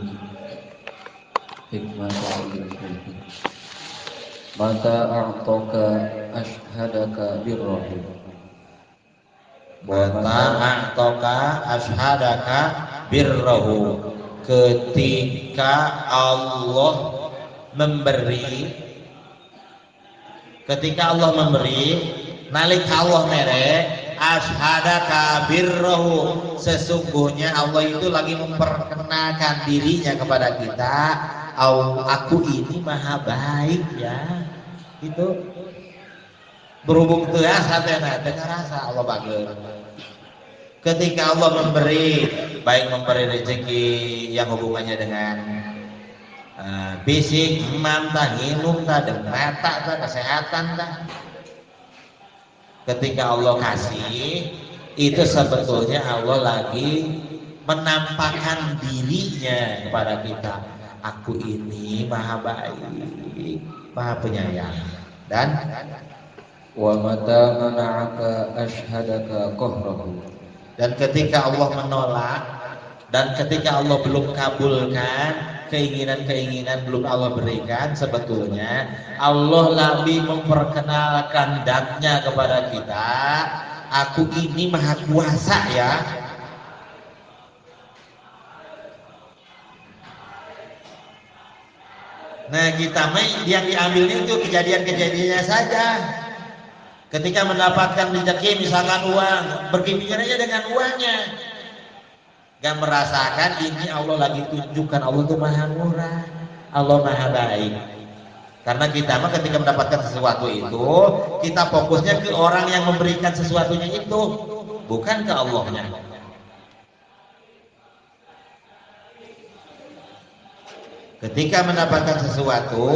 hikmah mata a'taka ashhadaka birrahim Mata a'taka ashhadaka birrahu, ketika Allah memberi, nalika Allah mere ashadaka birrahu, sesungguhnya Allah itu lagi memperkenalkan dirinya kepada kita, aku ini maha baik ya. Itu berhubung tuh ya satena dengan rasa Allah bagus. Ketika Allah memberi, baik memberi rezeki yang hubungannya dengan fisik, mantah, minum, dan mata, kesehatan, ketika Allah kasih, itu sebetulnya Allah lagi menampakkan dirinya kepada kita. Aku ini maha baik, maha penyayang. Dan wa mata mana'aka ashhadaka qahrahu, dan ketika Allah menolak, dan ketika Allah belum kabulkan keinginan-keinginan, belum Allah berikan, sebetulnya Allah lagi memperkenalkan datnya kepada kita. Aku ini maha kuasa ya. Nah kita yang diambilnya itu kejadian-kejadiannya saja. Ketika mendapatkan rezeki misalkan uang, bergembira aja dengan uangnya. Gak merasakan ini Allah lagi tunjukkan Allah itu maha murah, Allah maha baik. Karena kita mah ketika mendapatkan sesuatu itu, kita fokusnya ke orang yang memberikan sesuatunya itu, bukan ke Allahnya. Ketika mendapatkan sesuatu,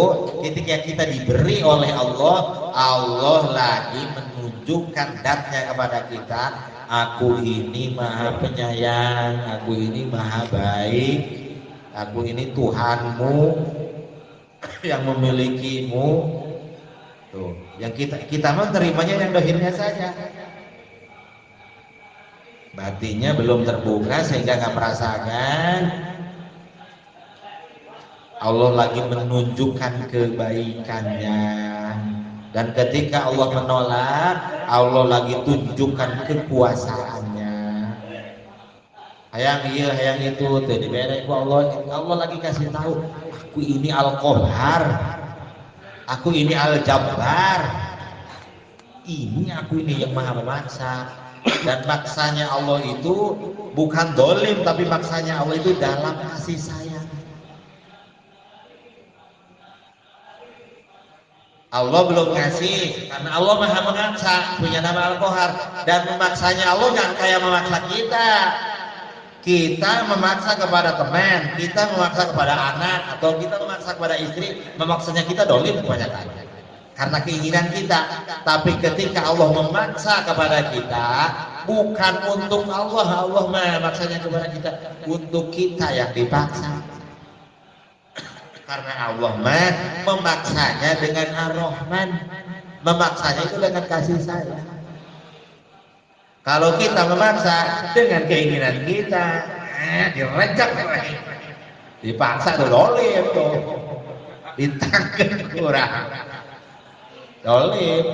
ketika kita diberi oleh Allah, Allah lagi menunjukkan datnya kepada kita. Aku ini maha penyayang, aku ini maha baik, aku ini Tuhanmu yang memilikimu. Tuh, yang kita mah terimanya yang dohirnya saja. Batinnya belum terbuka sehingga nggak merasakan Allah lagi menunjukkan kebaikannya. Dan ketika Allah menolak, Allah lagi tunjukkan kekuasaannya. Hayang iya, hayang itu, tuh diberi ku Allah. Allah lagi kasih tahu, aku ini Al-Qahar, aku ini Al-Jabbar. Ini aku ini yang maha memaksa. Dan maksanya Allah itu bukan dolim, tapi maksanya Allah itu dalam kasih sayang. Allah belum ngasih karena Allah maha memaksa, punya nama Al-Qahar. Dan memaksanya Allah jangan kayak memaksa kita. Kita memaksa kepada teman, kita memaksa kepada anak, atau kita memaksa kepada istri, memaksanya kita dolim kebanyakan karena keinginan kita. Tapi ketika Allah memaksa kepada kita, bukan untuk Allah, Allah memaksanya kepada kita, untuk kita yang dipaksa. Karena Allah memaksanya dengan Ar-Rahman, memaksanya itu dengan kasih sayang. Kalau kita memaksa dengan keinginan kita, direjak lagi, dipaksa tuh dolim tuh, ditangkap kurang, dolim.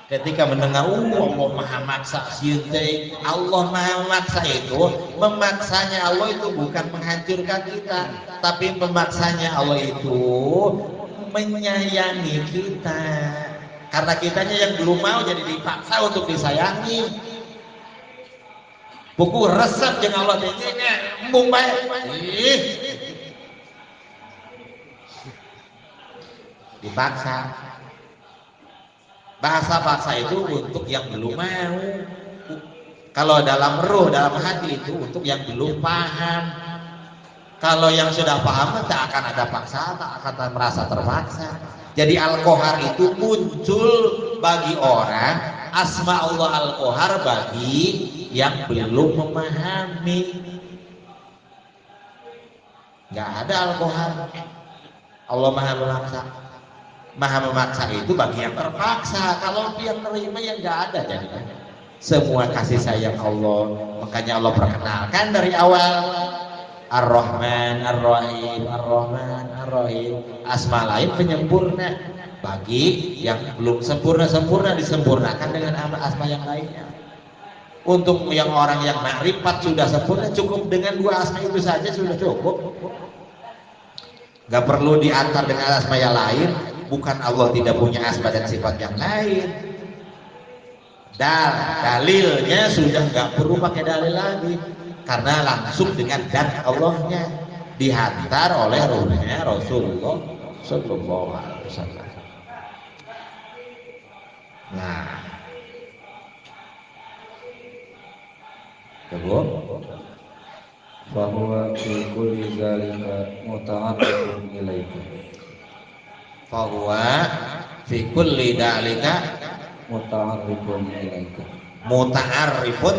Ketika mendengar Allah maha maksa siente, Allah maha maksa itu, memaksanya Allah itu bukan menghancurkan kita, tapi memaksanya Allah itu menyayangi kita. Karena kitanya yang belum mau jadi dipaksa untuk disayangi. Buku resep jeung Allah tingginya, embung bae. Dipaksa. Bahasa paksa itu untuk yang belum mau. Kalau dalam ruh, dalam hati itu untuk yang belum paham. Kalau yang sudah paham tak akan ada paksaan, tak akan merasa terpaksa. Jadi Al-Qahar itu muncul bagi orang, asma Allah Al-Qahar bagi yang belum memahami. Nggak ada Al-Qahar. Allah Maha Memaksa. Maha Memaksa itu bagi yang terpaksa. Kalau dia terima yang nggak ada jadinya. Semua kasih sayang Allah. Makanya Allah perkenalkan dari awal. Ar-Rahman, Ar-Rahim, Ar-Rahman, Ar-Rahim. Asma lain penyempurna. Bagi yang belum sempurna disempurnakan dengan asma yang lainnya. Untuk yang orang yang makrifat sudah sempurna, cukup dengan 2 asma itu saja sudah cukup. Gak perlu diantar dengan asma yang lain. Bukan Allah tidak punya asma dan sifat yang lain. Dalilnya sudah gak perlu pakai dalil lagi. Karena langsung dengan zat Allahnya dihantar oleh ruhnya Rasulullah Sallallahu Alaihi Wasallam. Nah, kedua, bahwa fi kulli zalika muta'arrifun ilaika. Bahwa fi kulli dzalika Muta'arrifun ilaika. muta'arrifun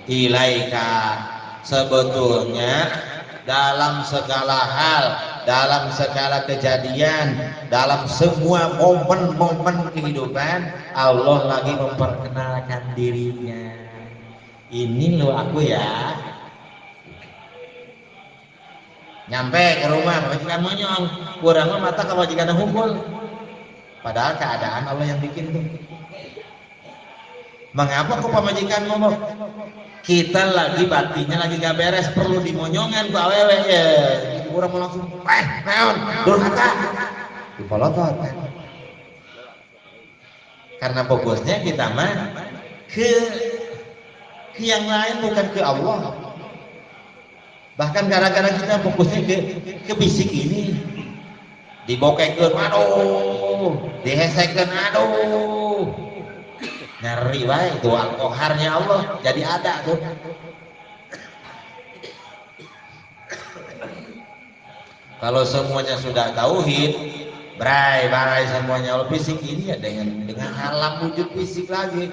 ilaika. Sebetulnya dalam segala hal, dalam segala kejadian, dalam semua momen-momen kehidupan, Allah lagi memperkenalkan dirinya. Ini loh aku ya. Nyampe ke rumah majikan monyong, kurang mata ke majikan hukum. Padahal keadaan Allah yang bikin tuh. Mengapa kok pemajikan ngomong? Kita lagi batinnya lagi gak beres, perlu dimonyongan ku awewe ya. Kurang mau langsung, naon, durhaka. Dipolotot. Karena fokusnya kita mah ke yang lain bukan ke Allah. Bahkan gara-gara kita fokusnya ke bisik ini, dibokekeun aduh, dihesekeun aduh. Ngeri wae itu Al-Qaharnya Allah jadi ada tuh. Kalau semuanya sudah tauhid, barai semuanya Allah fisik ini ya dengan alam wujud fisik lagi.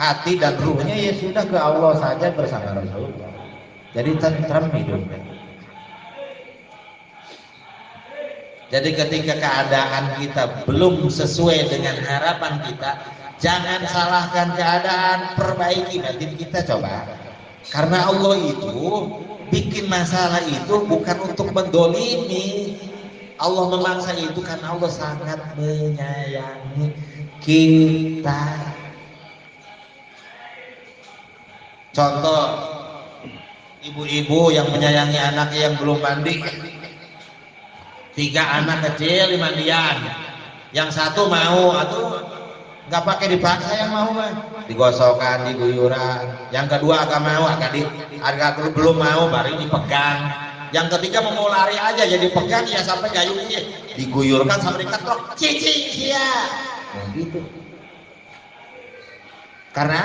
Hati dan ruhnya ya sudah ke Allah saja bersama Rasulullah. Jadi tentram hidupnya. Jadi ketika keadaan kita belum sesuai dengan harapan kita, jangan salahkan keadaan, perbaiki batin kita coba. Karena Allah itu bikin masalah itu bukan untuk mendolimi. Allah memaksa itu karena Allah sangat menyayangi kita. Contoh, ibu-ibu yang menyayangi anaknya yang belum mandi. 3 anak kecil dimandian. Yang 1 mau atau nggak pakai dipaksa, yang mau mah digosokkan, diguyuran. Yang kedua agak mau, agak belum mau baru dipegang. Yang ketiga mau lari aja jadi pegang ya sampai gayungnya diguyurkan sampai diketrok cicing ya. Nah, gitu. Karena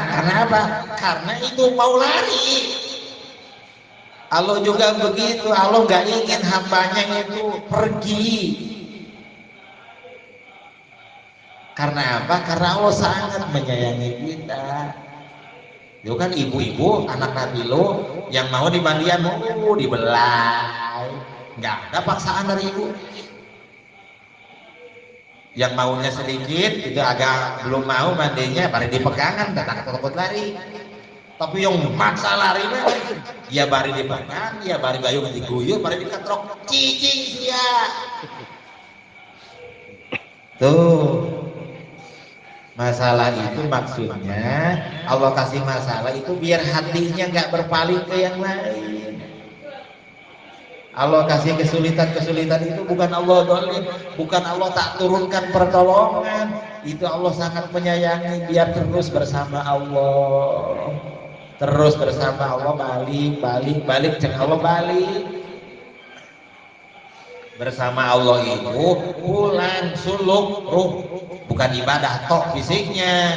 apa? Karena itu mau lari. Allah juga begitu. Allah nggak ingin hambanya itu pergi. Karena apa? Karena Allah sangat menyayangi kita. Itu kan ibu-ibu anak Nabi lo yang mau dimandian mau dibelai, nggak ada paksaan dari ibu. Yang maunya sedikit itu agak belum mau mandinya, baru dipegangan takut lari. Tapi yang maksa lari ya baru dipegang, ya baru gayung diguyur, baru diketrok cicing sia. Tuh. Masalah itu maksudnya Allah kasih masalah itu biar hatinya nggak berpaling ke yang lain. Allah kasih kesulitan itu bukan Allah dolim, bukan Allah tak turunkan pertolongan. Itu Allah sangat menyayangi biar terus bersama Allah. Terus bersama Allah, balik cek Allah balik. Bersama Allah itu pulang suluk ruh, bukan ibadah tok fisiknya.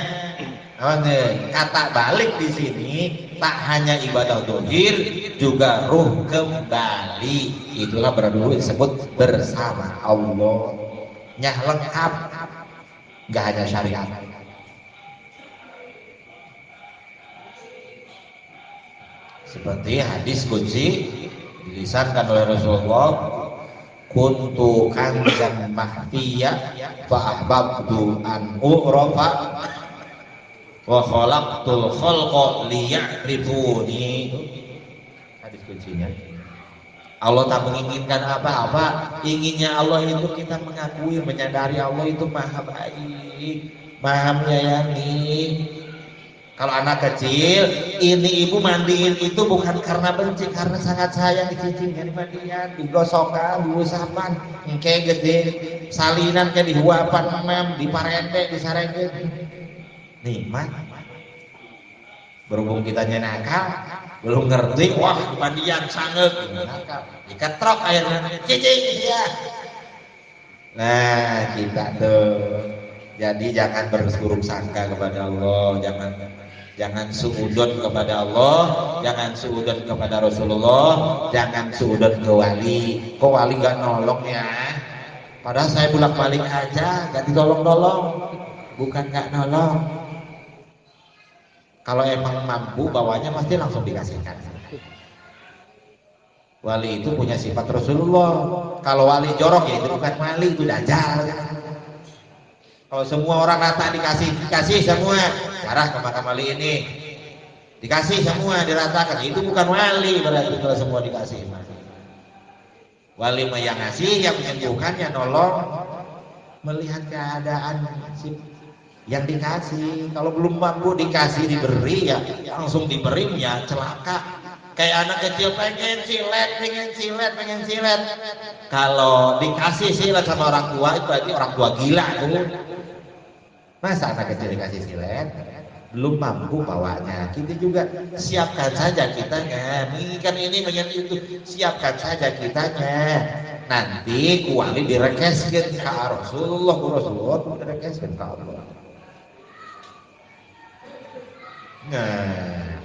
Kata balik di sini tak hanya ibadah dohir, juga ruh kembali. Itulah berdua disebut bersama Allah. Nyah lengkap, nggak hanya syariat. Seperti hadis qudsi dilisankan oleh Rasulullah, kuntu kanzan mahtiya fa ahbabtu an u'rafa wa khalaqtul khalqa liya'rifuni. Hadis kuncinya. Allah tak menginginkan apa-apa, inginnya Allah itu kita mengakui, menyadari Allah itu maha baik, maha menyayangi. Kalau anak kecil, ini ibu mandiin itu bukan karena benci, karena sangat sayang, dicicingkan, dimandian, digosokkan, diusapan, kayak gede, salinan kayak dihuapan, diparente, disarengin. Nikmat. Berhubung kitanya nakal, belum ngerti, wah mandian sangat, nakal, diketrok airnya, cicing ya. Nah kita tuh, jadi jangan berburuk sangka kepada Allah, jangan suudon kepada Allah, jangan suudon kepada Rasulullah, jangan suudon ke wali. Kok wali gak nolong ya? Padahal saya bolak-balik aja, gak ditolong-tolong. Bukan gak nolong. Kalau emang mampu bawanya pasti langsung dikasihkan. Wali itu punya sifat Rasulullah. Kalau wali jorok ya itu bukan wali, itu dajjal. Kalau semua orang rata dikasih semua, arah ke makam wali ini, dikasih semua, diratakan, itu bukan wali berarti kalau semua dikasih. Wali mah yang ngasih, yang menyembuhkan, yang nolong, melihat keadaan yang dikasih. Kalau belum mampu dikasih diberi ya langsung diberi ya celaka. Kayak anak kecil pengen silet. Kalau dikasih silet sama orang tua itu berarti orang tua gila tuh. Masa anak kecil dikasih silet belum mampu bawanya, kita juga siapkan saja kitanya, menginginkan ini menginginkan itu, siapkan saja kitanya. Nanti kuali direkeskan ke Rasulullah direkeskan ke Allah. Nah,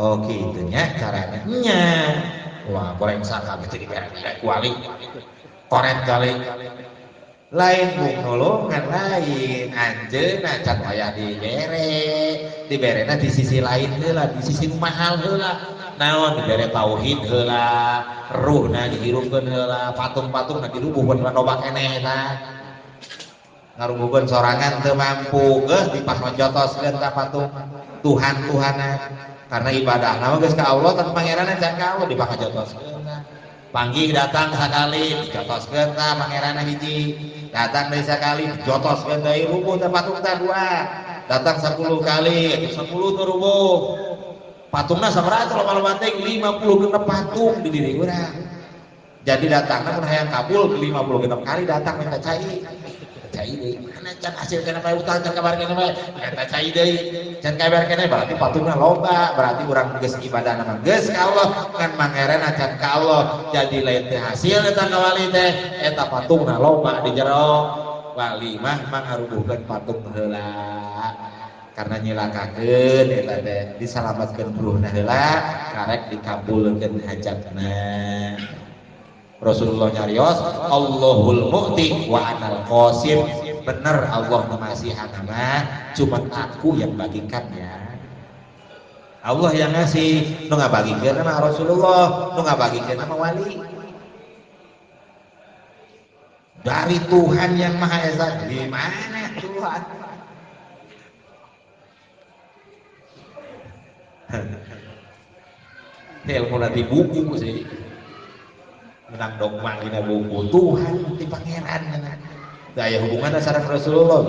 oh gitunya caranya. Wah, goreng sakal itu diberi kuali, koret kali. Lain nolongan lain, anjeuna can wayah diberena di sisi lain heula, di sisi mahal heula. Naon dibere tauhid heula, ruhna dihirupkeun heula, patung-patungna dirubuhkeun loba keneh tah. Ngarubuhkeun sorangan teu mampu, dipas njotoskeun ka patung Tuhan-tuhanan. Karena ibadahna mah geus ka Allah, tapi pangeranna can ka Allah dipangajotoskeun. Panggih datang sekali, jotoskeun ka pangeranna hiji. Datang dari sekali, jotoskeun deui rubuh teh patung teh dua. Datang 10 kali, 10 teh rubuh. Patungna sabaraha loba-loba teh 50 patung di diri urang. Jadi datangna mun hayang kabul 50 kali datang minta cai deui. Mana can hasilkeun apa utang can kabarkeun apa? Minta cai deui. Can kabarkeun berarti patungna loba, berarti urang geus ibadahna mah geus ka Allah, kan mangerenna can ka Allah. Jadi lain teh hasil eta ka wali teh eta patungna loba di jero. Wali mah ngarubuhkeun patung heula. Karena nyilakakeun eta teh disalamatkeun ruhna heula, karek dikabulkeun hajatna. Rasulullah nyarios, Allahul mu'ti wa anal qasim. Bener Allah mengasihan mah, cuma aku yang bagikannya. Allah yang ngasih, nu ngabagikeun sama Rasulullah, nu ngabagikeun sama wali. Dari Tuhan yang Maha Esa, di mana Tuhan? Ilmu nanti buku sih. Menang dogma dina buku Tuhan di pangeran daya hubungan sareng Rasulullah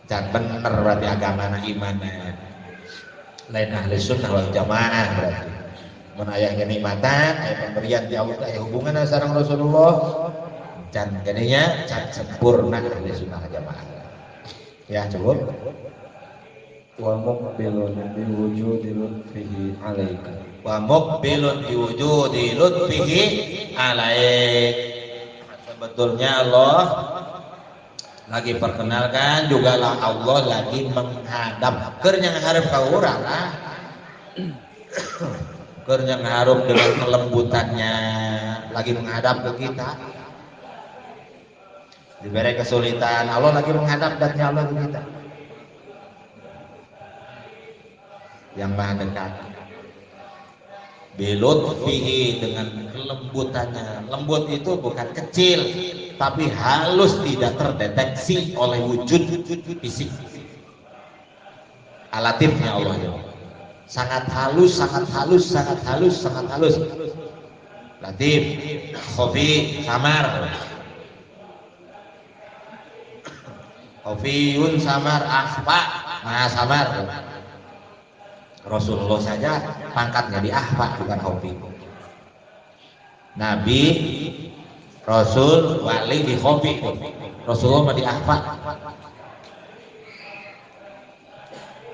can bener berarti agamana imanna lain ahli sunnah wal jamaah. Berarti mun aya kenikmatan aya pemberian di Allah aya hubungan sareng Rasulullah can gadenya can sempurna ahli sunnah wal jamaah ya cukup. Wa muqbilun bi wujudi lutfihi alaika. Wa muqbilun bi wujudi lutfihi alaik. Sebetulnya Allah lagi perkenalkan juga lah Allah lagi menghadap kernya ngarep ka urang lah kernya ngarep dengan kelembutannya lagi menghadap ke kita diberi kesulitan Allah lagi menghadap datnya Allah ke kita yang maha dekat bilutfihi dengan kelembutannya. Lembut itu bukan kecil tapi halus tidak terdeteksi oleh wujud fisik. Alatifnya Allah ya. Sangat halus, sangat halus, sangat halus, sangat halus. Latif, khafi, samar. Khafiyun samar, akhfa, maha samar. Rasulullah saja pangkatnya di ahfa bukan khofi. Nabi, Rasul, wali di khofi. Rasulullah di ahfa.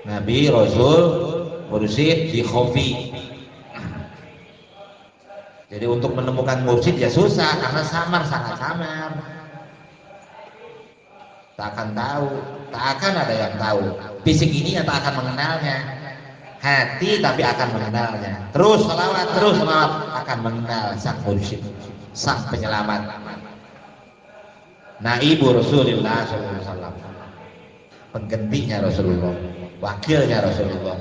Nabi, Rasul, mursyid di khofi. Jadi untuk menemukan mursyid ya susah karena samar, sangat samar. Tak akan tahu, tak akan ada yang tahu. Fisik ini yang tak akan mengenalnya. Hati tapi akan mengenalnya. Terus selawat akan mengenal sang mursyid, sang penyelamat. Naibu Rasulullah SAW, penggantinya Rasulullah, wakilnya Rasulullah.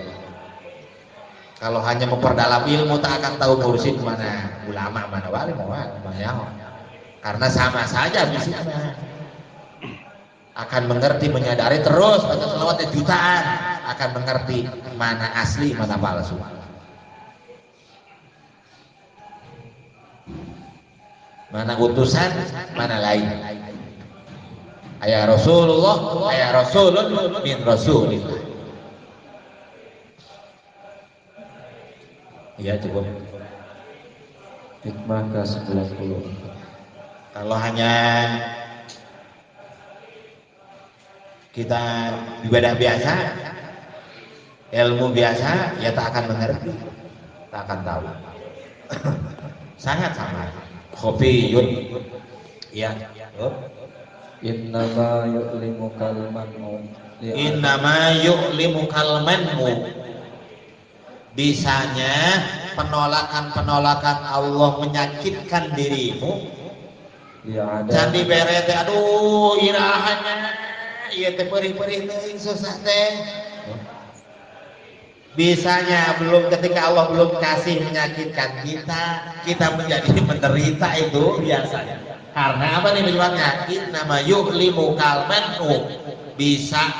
Kalau hanya memperdalam ilmu tak akan tahu mursyid mana ulama, mana wali, mana karena sama saja fisiknya. Akan mengerti, menyadari terus baca selawatnya jutaan akan mengerti mana asli mana palsu. Mana utusan mana lain. Ayah Rasulullah ayah Rasulun min Rasulillah. Iya cukup. Hikmah ke-90. Kalau hanya kita ibadah biasa, ilmu biasa, ya tak akan mengerti, tak akan tahu. Sangat sama. Khofiyun, ya. Innama yu'limu kalmanmu. Innama yu'limu kalmanmu. Bisanya penolakan Allah menyakitkan dirimu. Ya ada. Candi beret, aduh irahannya. Iya teh perih-perih teh susah teh. Bisanya belum ketika Allah belum kasih menyakitkan kita menjadi menderita itu biasanya. Karena apa nih penyebabnya? Innama yu'limu kalmanhu. Bisanya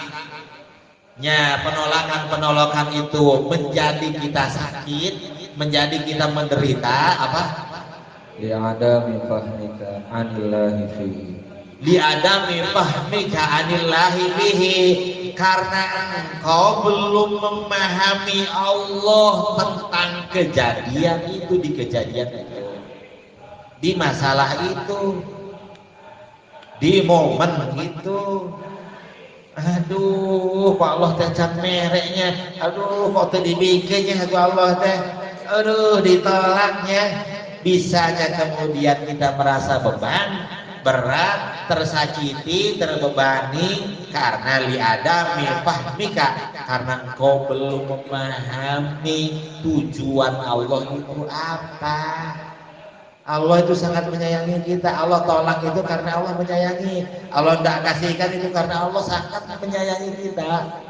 penolakan itu menjadi kita sakit, menjadi kita menderita apa? Ya ada min fahmika anillahi fihi. Li adami fahmika anillahi bihi, karena engkau belum memahami Allah tentang kejadian itu, di kejadian itu, di masalah itu, di momen itu. Aduh kok Allah teh can mereknya, aduh kok teh dibikinnya aku Allah teh, aduh ditolaknya. Bisanya kemudian kita merasa beban, berat, tersakiti, terbebani karena liadami fahmika, karena engkau belum memahami tujuan Allah itu apa. Allah itu sangat menyayangi kita. Allah tolak itu karena Allah menyayangi. Allah tidak kasihkan itu karena Allah sangat menyayangi kita.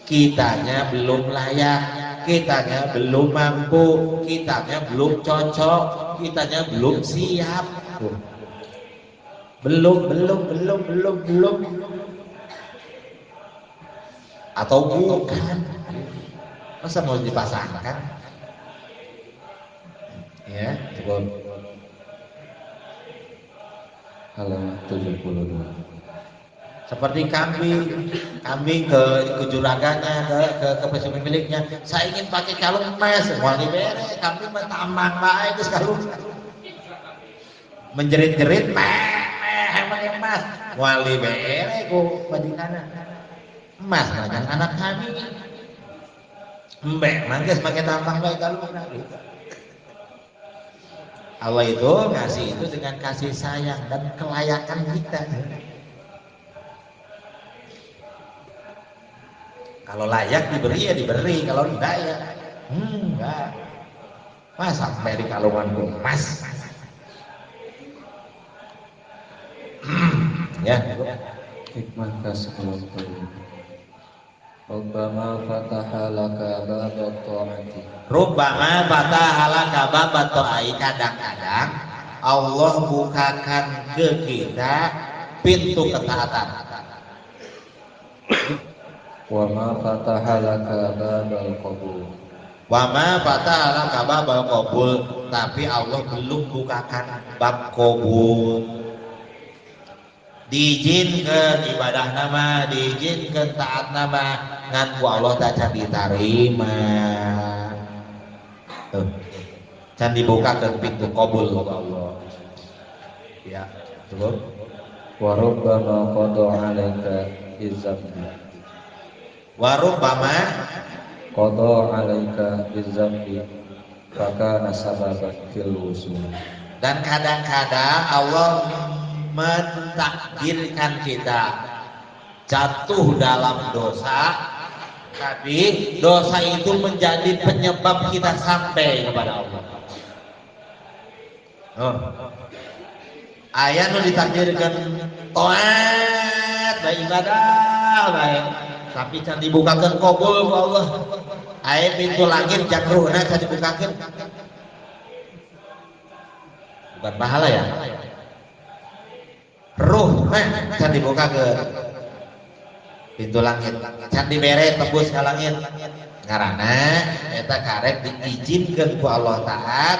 Kitanya belum layak, kitanya belum mampu, kitanya belum cocok, kitanya belum siap. Belum. Atau bukan. Masa mau dipasangkan? Ya, cukup. Halaman 72. Seperti kambing ke juraganya, ke pemiliknya. Saya ingin pakai kalung emas, semua diberi. Kambing mah tambang baik itu kalung. Menjerit-jerit, emang emas. Wali bere ku badinana. Emas macam anak kami. Mbak, mangkes pakai tambang baik kalung. Allah itu ngasih itu dengan kasih sayang dan kelayakan kita. Kalau layak diberi ya diberi, kalau enggak ya enggak. Masa sampai di kalungan emas. Ya, hikmah ke-10. Rubbama fataha laka baba ta'ati. Rubbama fataha laka baba ta'ai, kadang-kadang Allah bukakan ke kita pintu ketaatan. Wa ma fataha laka babal qabul. Wa ma fataha laka babal qabul, tapi Allah belum bukakan bab qabul. Diizinkan ibadah nama, diizinkan taat nama, ngan ku Allah tak can diterima. Can dibukakan pintu qabul ku Allah. Ya, cukup. Wa rubbama qada 'alaika bizambi. Wa rubbama Qada 'alaika bizambi fakana sababan fil wusul. Dan kadang-kadang Allah mentakdirkan kita jatuh dalam dosa, tapi dosa itu menjadi penyebab kita sampai kepada Allah. Ayah nu ditakdirkan taat dan ibadah baik, tapi can dibukakan qabul ku Allah. Ayah pintu langit jak ruhna can dibukakan. Bukan pahala ya. Ruh can dibuka ke pintu langit, can dibere tembus ke langit, karena eta karek diizinkan ku Allah taat,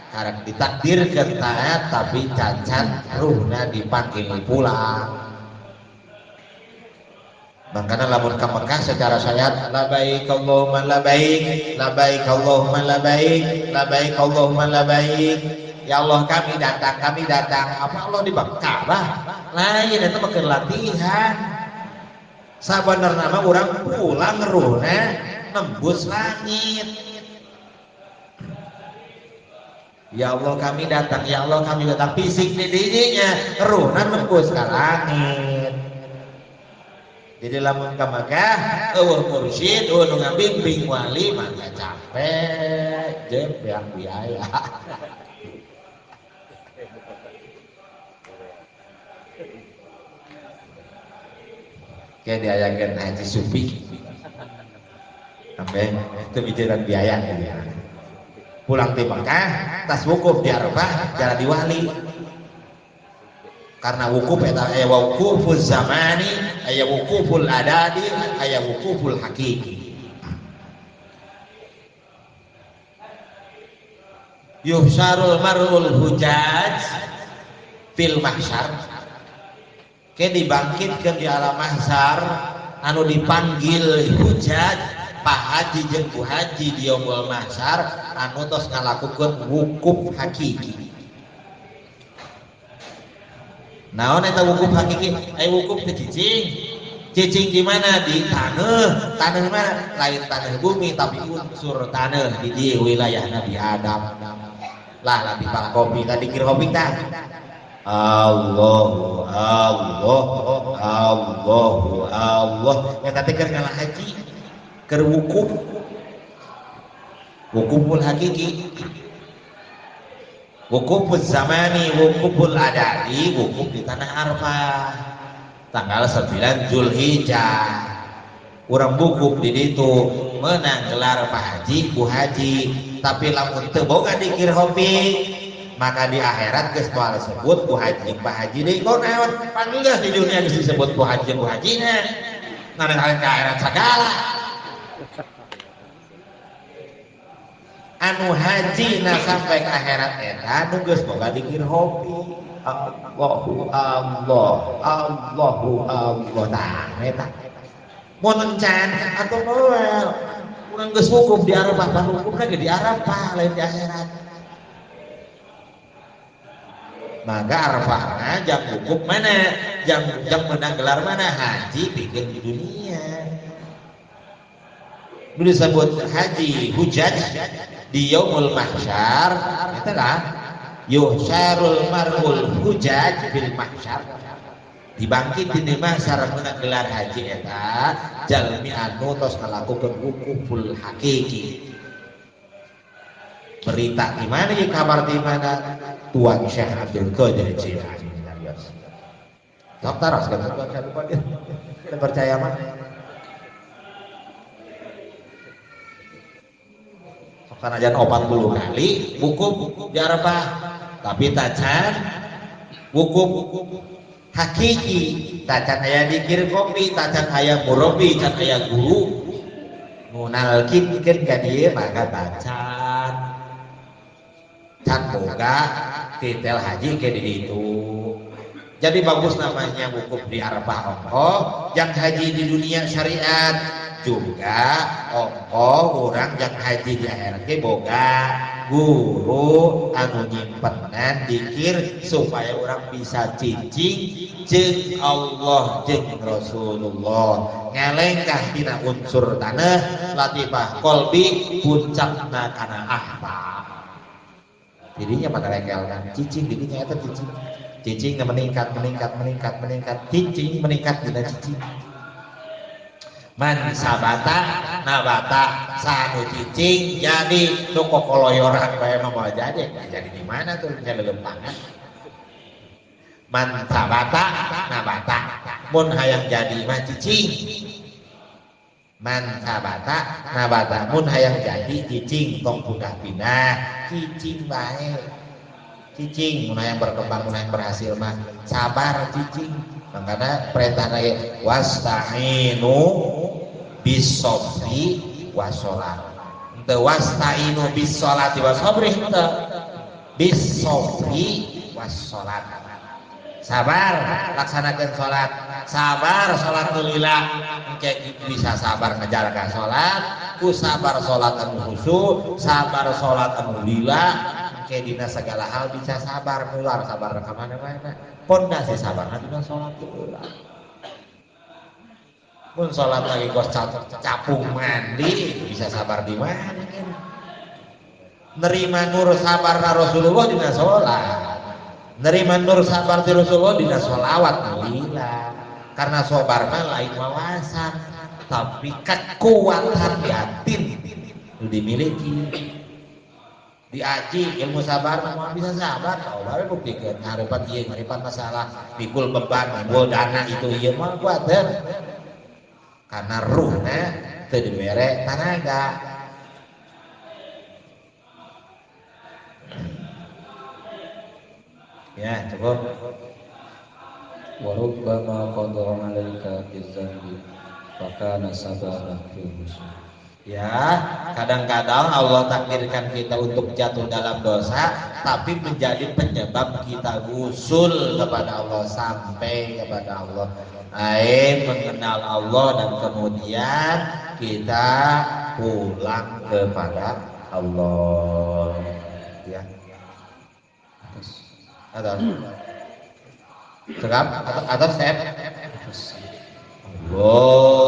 karek ditakdirkan taat, tapi cacat ruhna dipanggil pulang. Makanya lamun ka Mekah secara syariat labaik Allahumma labaik, labaik Allahumma labaik, labaik Allahumma labaik. Ya Allah kami datang. Apa Allah di Ka'bah? Lain itu makin latihan. Sabenerna nama orang pulang ruhna nembus langit. Ya Allah kami datang, ya Allah kami datang, fisik di didinya ruhna nembus ke langit. Jadi lamun ka Makkah eueuh mursyid, eueuh nu ngabimbing wali mah capek, jeung biaya. Kayak diayakan haji sufi sampai itu bicara biaya ya. Pulang di Mekah tas wukuf di Arafah jalan di wali, karena wukuf eta aya wukuful zamani, aya wukuful adadi, aya wukuful hakiki. Yuhsarul mar'ul hujaj fil mahsyar, ke dibangkitkan di alam mahsyar anu dipanggil hujaj pak haji jeung bu haji di yaumul mahsyar anu tos ngalakukeun wukuf hakiki. Naon eta wukuf hakiki? Wukuf teh cicing di mana? Di taneuh mana? Lain taneuh bumi tapi unsur taneuh di dieu wilayah Nabi Adam. Lah di kopi tadi kira kopi tah. Allah eta teh keur ngalah haji keur wukuful hakiki, wukuful zamani, wukuful adadi, wukuf di tanah Arafah tanggal 9 Zulhijjah. Urang wukuf di ditu meunang gelar Pak Haji Bu Haji, tapi lamun teu boga dikir hobi maka di akhirat geus moal disebut Bu Haji Pak Haji deui. Kok naon panggilna di dunia geus disebut Bu Haji Bu Hajina, ngareng ke akhirat sagala. Anu hajina sampai ke akhirat eta anu geus boga dikir hobi. Allahu tah eta. Mun encan atuh moal urang geus wukuf di Arafah, pan wukufna ge di Arafah lain di akhirat. Maka Arafahna jam wukuf mana, jam menang gelar mana, haji bikin di dunia. Itu disebut haji hujaj di yaumul mahsyar. Itu kan yuhsyarul mar'ul hujaj bil mahsyar. dibangkit di mah sareng gelar haji eta jalmi anu tos ngalakukeun wukuful hakiki. Berita di mana ya, kabar di mana? Tuan Syekh Abdul Qadir Jilani. Dokter kan Tuan Syekh Abdul Qadir. Kita percaya mah. Kan ajan 40 kali wukuf di Arafah, tapi tacan wukuf hakiki, tacan aya dikir kopi, tacan aya murabi, tacan aya guru nunalkin ka dieu maka tacan can boga titel haji ke di itu. Jadi bagus namanya wukuf di Arafah yang haji di dunia syariat juga orang yang haji di akhirat ge boga guru anu nyimpenan dikir supaya orang bisa cicing jeung Allah jeung Rasulullah ngelengkah tina unsur tanah latifah qalbi puncakna kana ahta dirinya pada lekelkan cicing dirinya eta cicing meningkat cicing meningkat dina cicing man sabata nabata sanu cicing jadi nu kokoloyoran bae mah jadi di mana tuh jadi lempangan man sabata nabata mun hayang jadi mah cicing man sabata nabata mun hayang jadi cicing tong pindah cicing bae cicing mun hayang berkembang mun hayang berhasil mah sabar cicing. Makanya perintah lagi wasta'inu bisobri wasolat. Ente wasta'inu bisolati wasobri ente bisobri wasolat. Sabar laksanakan sholat. Sabar sholat lila. Engke bisa sabar ngejalankan sholat. Ku sabar sholat anu khusyuk. Sabar sholat anu lila. Engke dina segala hal bisa sabar nular sabar ka mana-mana. Pondasi sabar dina sholat lila. Mun sholat lagi kos capung mandi bisa sabar di mana? Nerima nur sabar Rasulullah dina sholat. Nerima nur sabar di Rasulullah dina sholawat alhamdulillah. Karena sabar mah lain wawasan, tapi kekuatan batin dimiliki. Diaji ilmu sabar mah bisa sabar, tahu bae buktikan ngarepan ieu ngarepan masalah, pikul beban, pikul dana itu ieu mah kuat teh. Karena ruhna teu dibere tanaga. Ya, cukup. Wa rubbama qadara 'alaika bizambi fakana sababan fil husul. Ya, kadang-kadang Allah takdirkan kita untuk jatuh dalam dosa, tapi menjadi penyebab kita usul kepada Allah sampai kepada Allah. Mengenal Allah dan kemudian kita pulang kepada Allah. Ya. Atau cekap atau step. Allah